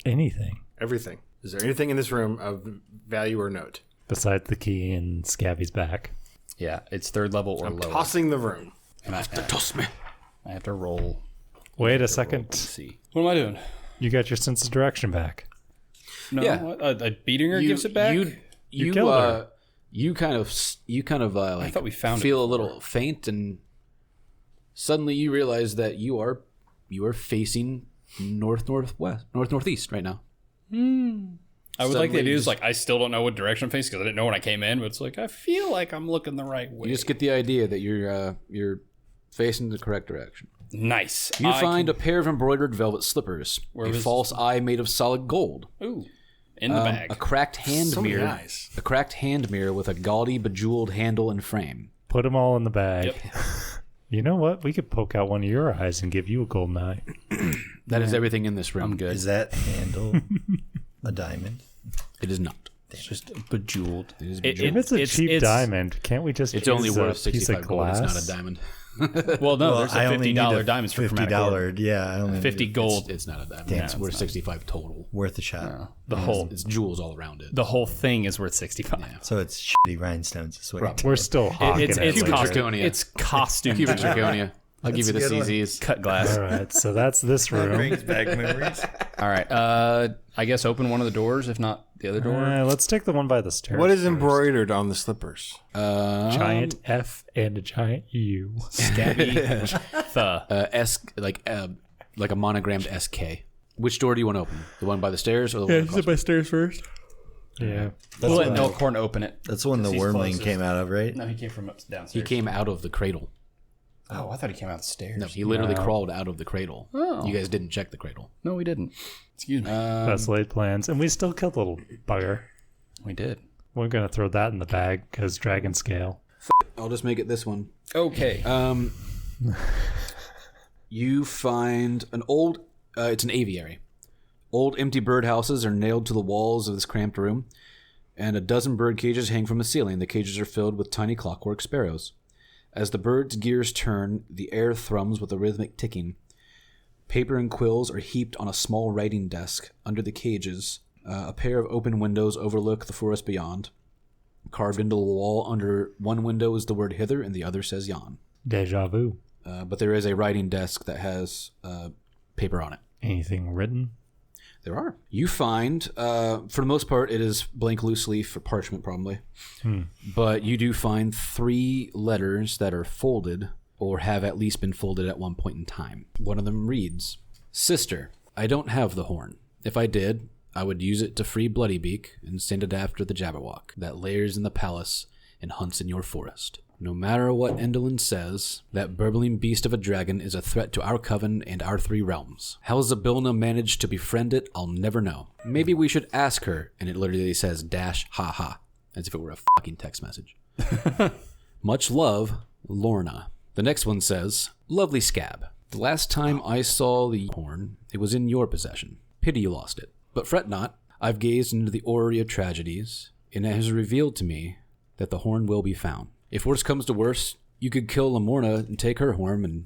Anything Everything. Is there anything in this room of value or note? besides the key and Scabby's back. Yeah, it's 3rd level or I'm lower. tossing the room. And I Toss me. have to roll. Wait a Let's second. see. What am I doing? You got your sense of direction back. No, Yeah. a beating her gives it back? You killed her. You kind of like thought we found it feel a little faint, and suddenly you realize that you are facing northeast right now. I would like the Suddenly idea you is just- like I still don't know what direction I'm facing because I didn't know when I came in, but it's like I feel like I'm looking the right way. You just get the idea that you're facing the correct direction. Nice. You find a pair of embroidered velvet slippers, Where a was- false eye made of solid gold, Ooh, in the bag. a cracked hand So many mirror, eyes. a cracked hand mirror with a gaudy, bejeweled handle and frame. Put them all in the bag. Yep. You know what? We could poke out one of your eyes and give you a golden eye. That is everything in this room. I'm good. Is that handle a diamond? It is not. It's just bejeweled. It is It- bejeweled. If it's a cheap diamond, can't we just It's use only a worth piece of 65 gold. It's glass? not a diamond. Well, no, there's I a only need $50 diamonds for chromatic orb. $50. Yeah, I only 50 need gold. It's not a diamond. Damn, It's worth 65 total. worth a shot. The whole It's jewels all around it. the whole thing is worth 65. So it's shitty rhinestones. Is what you're We're still hawking It's it later. Draconia. It's costume. Cubic Draconia. I'll give you the a good one. CZs. Cut glass. All right, so that's this room. brings back memories. All right. I guess open one of the doors, if not the other door. Let's take the one by the stairs. What is first. embroidered on the slippers? Giant F and a giant U. Skabatha. Like a monogrammed SK. Which door do you want to open? The one by the stairs or the one across? by stairs first. Yeah. We'll let Elkhorn open it. That's when the He's wormling closest. came out of, right? No, he came from downstairs. He came out of the cradle. Oh, I thought he came out the stairs. No, he literally crawled out of the cradle. Oh. You guys didn't check the cradle. No, we didn't. Excuse me. Best laid plans. And we still killed the little bugger. We did. We're going to throw that in the bag because dragon scale. I'll just make it this one. Okay. You find an old, it's an aviary. Old empty birdhouses are nailed to the walls of this cramped room, and a dozen bird cages hang from the ceiling. The cages are filled with tiny clockwork sparrows. As the birds' gears turn, the air thrums with a rhythmic ticking. Paper and quills are heaped on a small writing desk under the cages. A pair of open windows overlook the forest beyond. Carved into the wall under one window is the word hither, and the other says yon. Deja vu. But there is a writing desk that has paper on it. Anything written? There are. You find, for the most part, it is blank loose leaf or parchment, probably. But you do find 3 letters that are folded or have at least been folded at one point in time. One of them reads, Sister, I don't have the horn. If I did, I would use it to free Bloodybeak and send it after the Jabberwock that lairs in the palace and hunts in your forest. No matter what Endelin says, that burbling beast of a dragon is a threat to our coven and our 3 realms. How Zabilna managed to befriend it, I'll never know. Maybe we should ask her, and it literally says dash ha ha, as if it were a fucking text message. Much love, Lorna. The next one says, Lovely Scab. The last time I saw the horn, it was in your possession. Pity you lost it. But fret not, I've gazed into the orrery of tragedies, and it has revealed to me that the horn will be found. If worse comes to worse, you could kill Lamorna and take her horn, and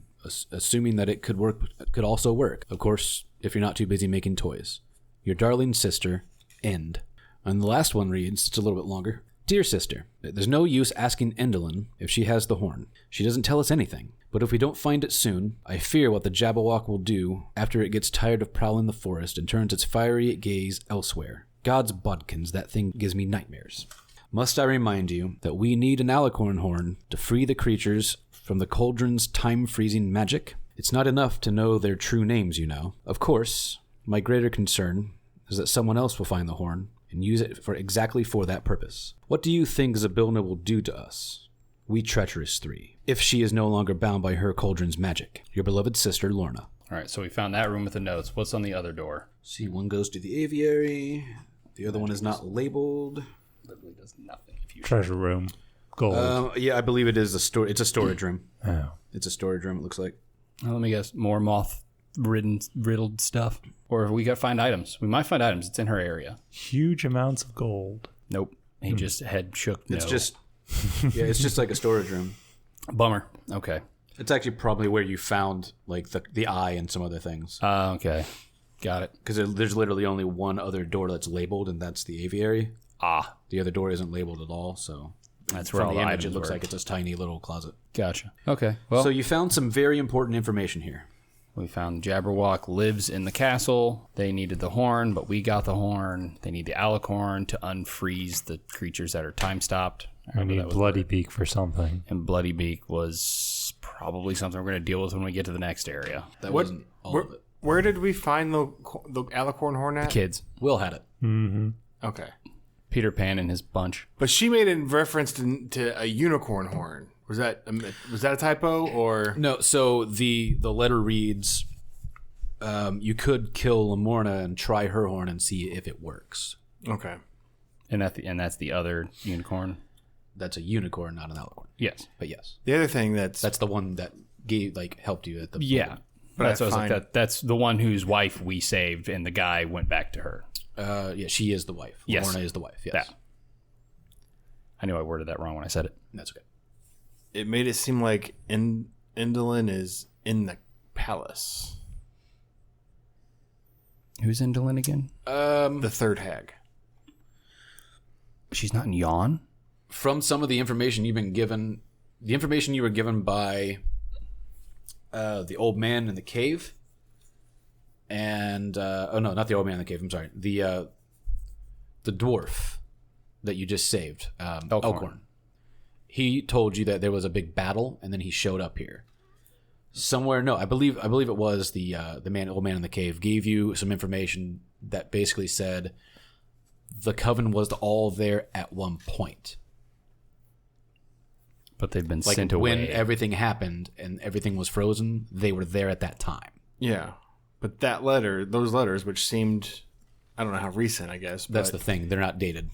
assuming that it could also work. Of course, if you're not too busy making toys. Your darling sister, End. And the last one reads, it's a little bit longer. Dear sister, there's no use asking Endelin if she has the horn. She doesn't tell us anything. But if we don't find it soon, I fear what the Jabberwock will do after it gets tired of prowling the forest and turns its fiery gaze elsewhere. God's bodkins, that thing gives me nightmares. Must I remind you that we need an alicorn horn to free the creatures from the cauldron's time-freezing magic? It's not enough to know their true names, you know. Of course, my greater concern is that someone else will find the horn and use it for exactly for that purpose. What do you think Zabilna will do to us, we treacherous 3, if she is no longer bound by her cauldron's magic? Your beloved sister, Lorna. All right, so we found that room with the notes. What's on the other door? See, one goes to the aviary. The other one is not labeled. Literally does nothing. If you Treasure room. Gold. Yeah, I believe it is it's a storage room. Oh. It's a storage room, it looks like. Let me guess. More riddled stuff. Or we got to find items. We might find items. It's in her area. Huge amounts of gold. Nope. He just head shook. No. It's just it's just like a storage room. Bummer. Okay. It's actually probably where you found like the eye and some other things. Okay. Got it. Because there's literally only one other door that's labeled, and that's the aviary. Ah. The other door isn't labeled at all, so That's where from all the the image items it looks were. like it's a tiny little closet. Gotcha. Okay. Well, So you found some very important information here. we found Jabberwock lives in the castle. They needed the horn, but we got the horn. They need the alicorn to unfreeze the creatures that are time stopped. We need Bloody Beak for something. And Bloody Beak was probably something we're going to deal with when we get to the next area. That wasn't all of it. Where did we find the alicorn horn at? Kids. Will had it. Okay. Peter Pan and his bunch. But she made a reference to a unicorn horn. Was that a typo or No, so the letter reads, you could kill Lamorna and try her horn and see if it works. okay? And that's the other unicorn. That's a unicorn, not an alicorn. Yes. But yes, The other thing that's that's the one that helped you at the Yeah. But That's I what I was find- like, that's the one whose wife we saved, and the guy went back to her. Yeah, she is the wife. Yes. Lamorna is the wife. Yes, That. I knew I worded that wrong when I said it. that's okay. it made it seem like Indolin is in the palace. Who's Indolin again? The third hag. She's not in Yawn? From some of the information you've been given, the information you were given by the old man in the cave, and oh no, not the old man in the cave. I'm sorry, the dwarf that you just saved, Elkhorn. He told you that there was a big battle, and then he showed up here. Somewhere, no, I believe it was the old man in the cave gave you some information that basically said the coven was all there at one point. But they've been Like sent when away. everything happened and everything was frozen, they were there at that time. Yeah, but those letters, which seemed, I don't know how recent, I guess. That's but, the thing; they're not dated.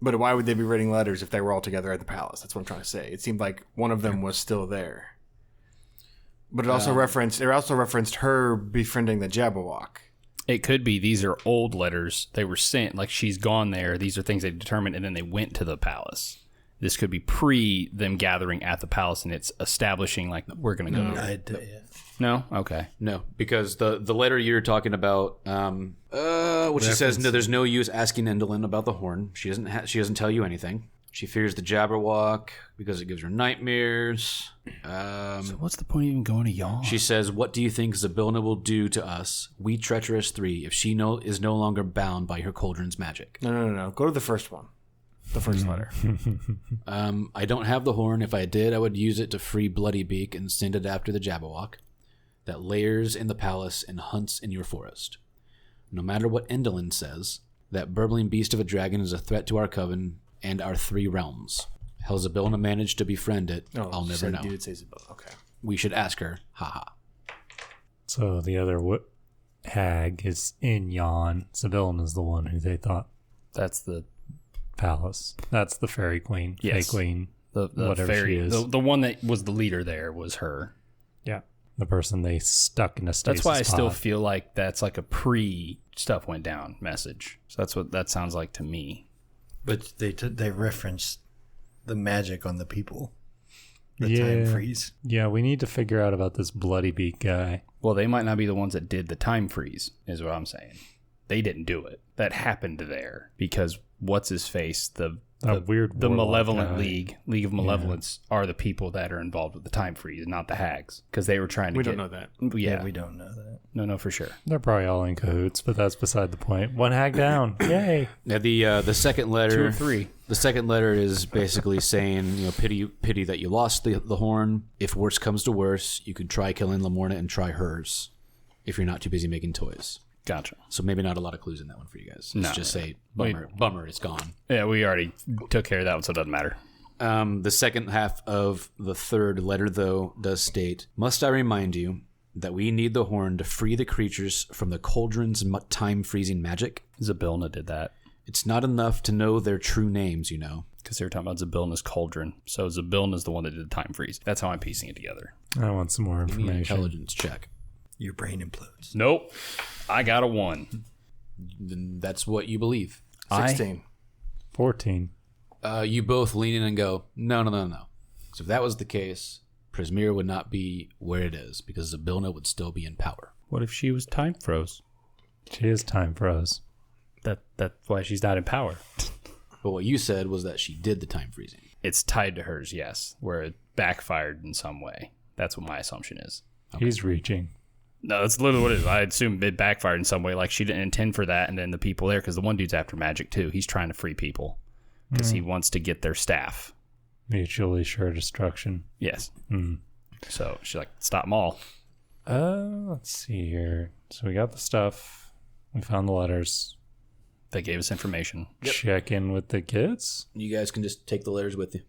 But why would they be writing letters if they were all together at the palace? That's what I'm trying to say. It seemed like one of them was still there. But it also referenced her befriending the Jabberwock. It could be these are old letters. They were sent, like she's gone there. These are things they determined, and then they went to the palace. This could be pre them gathering at the palace, and it's establishing, like, we're going to go. No? Okay. No, because the letter you're talking about, what she says, no, there's no use asking Indolin about the horn. She doesn't tell you anything. She fears the Jabberwock because it gives her nightmares. So what's the point of even going to Yawn? She says, "What do you think Zabilna will do to us, we treacherous three, if she is no longer bound by her cauldron's magic?" No. Go to the first one. The first letter. I don't have the horn. If I did, I would use it to free Bloody Beak and send it after the Jabberwock that lairs in the palace and hunts in your forest. No matter what Indolin says, that burbling beast of a dragon is a threat to our coven and our three realms. How Zabilna managed to befriend it, I'll never know. You did say Zabilna. Okay. We should ask her. Haha. So the other hag is in Yawn. Sibyllin is the one who they thought That's the palace. That's the fairy queen. Yes. Fey queen. the whatever fairy. she is. The one that was the leader there was her. Yeah. The person they stuck in a stasis That's why I still pod. feel like that's like a pre stuff went down message. So that's what that sounds like to me. But they referenced the magic on the people. The Yeah. time freeze. Yeah, we need to figure out about this Bloody Beak guy. Well, they might not be the ones that did the time freeze, is what I'm saying. They didn't do it. That happened there because what's his face, the weird the warlock Malevolent guy. League of Malevolence are the people that are involved with the time freeze, not the hags, because they were trying to. We don't know that. Yeah, We don't know that. no, for sure. They're probably all in cahoots, but that's beside the point. One hag down. Yay. Now the second letter, 2 of 3. The second letter is basically saying, pity that you lost the horn. If worse comes to worse, you could try killing Lamorna and try hers. If you're not too busy making toys. Gotcha. So maybe not a lot of clues in that one for you guys. No. Let's just say bummer, it's gone. Yeah, we already took care of that one, so it doesn't matter. The second half of the third letter, though, does state, "Must I remind you that we need the horn to free the creatures from the cauldron's time-freezing magic? Zabilna did that It's not enough to know their true names, you know." because they were talking about Zabilna's cauldron. So Zabilna's the one that did the time freeze. That's how I'm piecing it together. I want some more Give me an information. intelligence check. Your brain implodes. Nope. I got a 1. Then that's what you believe. 16. 14. You both lean in and go, no. So if that was the case, Prismira would not be where it is because Zabilna would still be in power. What if she was time froze? She is time froze. That's why she's not in power. But what you said was that she did the time freezing. It's tied to hers, yes, where it backfired in some way. That's what my assumption is. He's reaching. No, that's literally what it is. I assume it backfired in some way, like she didn't intend for that, and then the people there, because the one dude's after magic too. He's trying to free people because he wants to get their staff. Mutually sure destruction. Yes. So she's like, stop them all. Let's see here. So we got the stuff. We found the letters. They gave us information. Check in with the kids. You guys can just take the letters with you.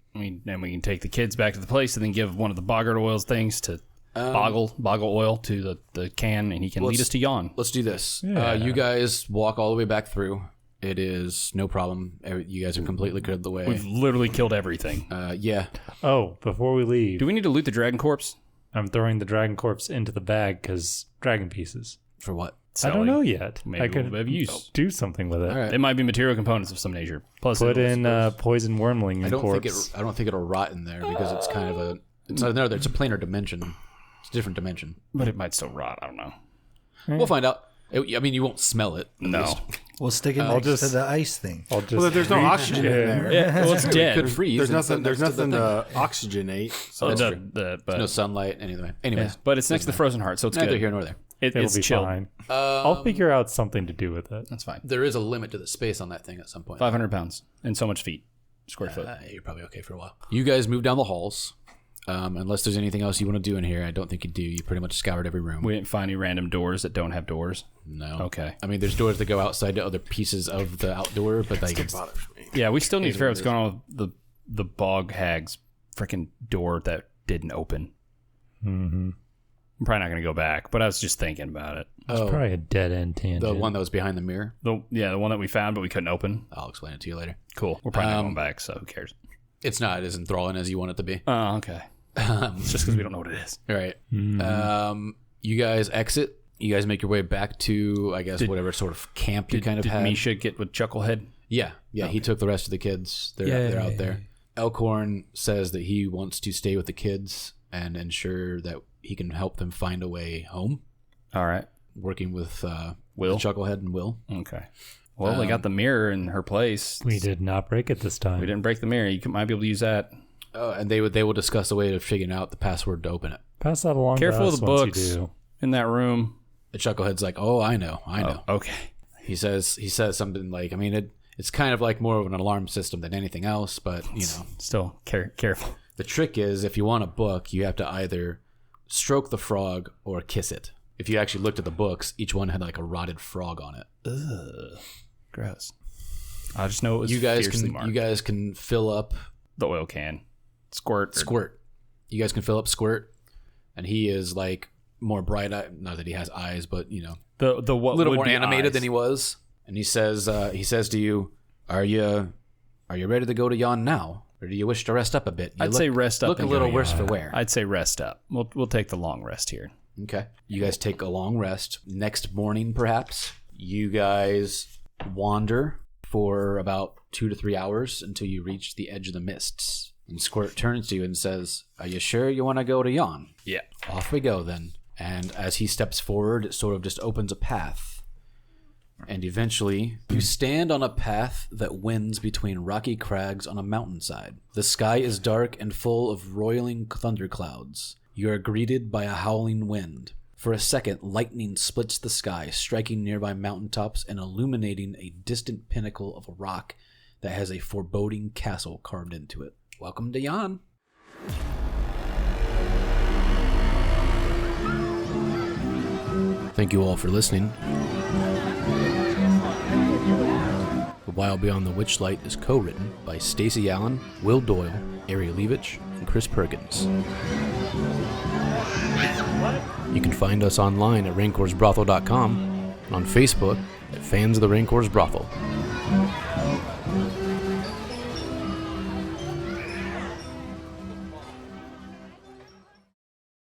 Then we can take the kids back to the place and then give one of the boggart oils things to boggle oil to the can, and he can lead us to Yon. Let's do this. Yeah. You guys walk all the way back through. It is no problem. You guys are completely cleared the way. We've literally killed everything. Yeah. Oh, before we leave, Do we need to loot the dragon corpse? I'm throwing the dragon corpse into the bag because dragon pieces. For what? I don't know yet. Maybe I could we'll have use. do something with it. All right. It might be material components of some nature. Plus, Put in poison wormling I in don't corpse. think it'll rot in there because it's kind of a. It's another. It's a planar dimension. It's a different dimension. but it might still rot. I don't know. We'll find out. I mean, you won't smell it. at No. least. We'll stick it next to the ice thing. I'll just Well, there's no oxygen in there. Well, it's It dead. could freeze. There's and sit nothing. There's next to the nothing thing. to oxygenate. So But There's no sunlight. Anyways. yeah. But it's next to the frozen heart, so it's Neither good. here nor there. It'll It's be chill. fine. I'll figure out something to do with it. That's fine. There is a limit to the space on that thing at some point. 500 pounds and so much feet, square foot. You're probably okay for a while. You guys move down the halls. Unless there's anything else you want to do in here, I don't think you do. You pretty much scoured every room. We didn't find any random doors that don't have doors. No. Okay. I mean, there's doors that go outside to other pieces of the outdoor, but like it's, bothers me. Yeah, we still need to figure out what's going on with the bog hag's freaking door that didn't open. Mm-hmm. I'm probably not going to go back, but I was just thinking about it. It's probably a dead end tangent. the one that was behind the mirror. The one that we found but we couldn't open. I'll explain it to you later. Cool. We're probably not going back, so who cares? It's not as enthralling as you want it to be. Oh, okay. It's just because we don't know what it is. All right. You guys exit. You guys make your way back to, I guess, whatever sort of camp you kind of Did had. Misha get with Chucklehead? Yeah. He took the rest of the kids. They're out there. Elkhorn says that he wants to stay with the kids and ensure that he can help them find a way home, All right. working with Will? Chucklehead and Will. Okay. Well, they got the mirror in her place. We did not break it this time. We didn't break the mirror. You might be able to use that. And they will discuss a way of figuring out the password to open it. Pass that along Careful to us of the once books you do. in that room. The Chucklehead's like, oh, I know. Oh, okay. He says something like, I mean, it's kind of like more of an alarm system than anything else, but, you know. Still careful. The trick is, if you want a book, you have to either stroke the frog or kiss it. If you actually looked at the books, each one had like a rotted frog on it. Ugh. Gross. I just know it was You guys fiercely can marked. you guys can fill up The oil can. Squirt. You guys can fill up Squirt, and he is like more bright-eyed. Not that he has eyes, but you know, The what a little would more be animated eyes. than he was. And he says to you, "Are you ready to go to Yon now, or do you wish to rest up a bit? I'd say rest up Look a and little go worse for Yon. wear." I'd say rest up. We'll take the long rest here. Okay. You guys take a long rest. Next morning, perhaps, you guys wander for about 2 to 3 hours until you reach the edge of the mists. And Squirt turns to you and says, "Are you sure you want to go to Yon?" Yeah. Off we go then. And as he steps forward, it sort of just opens a path. And eventually, you stand on a path that winds between rocky crags on a mountainside. The sky is dark and full of roiling thunderclouds. You are greeted by a howling wind. For a second, lightning splits the sky, striking nearby mountaintops and illuminating a distant pinnacle of a rock that has a foreboding castle carved into it. Welcome to Yon. Thank you all for listening. The Wild Beyond the Witchlight is co-written by Stacey Allen, Will Doyle, Ari Levitch, and Chris Perkins. You can find us online at rancorsbrothel.com and on Facebook at Fans of the Rancor's Brothel.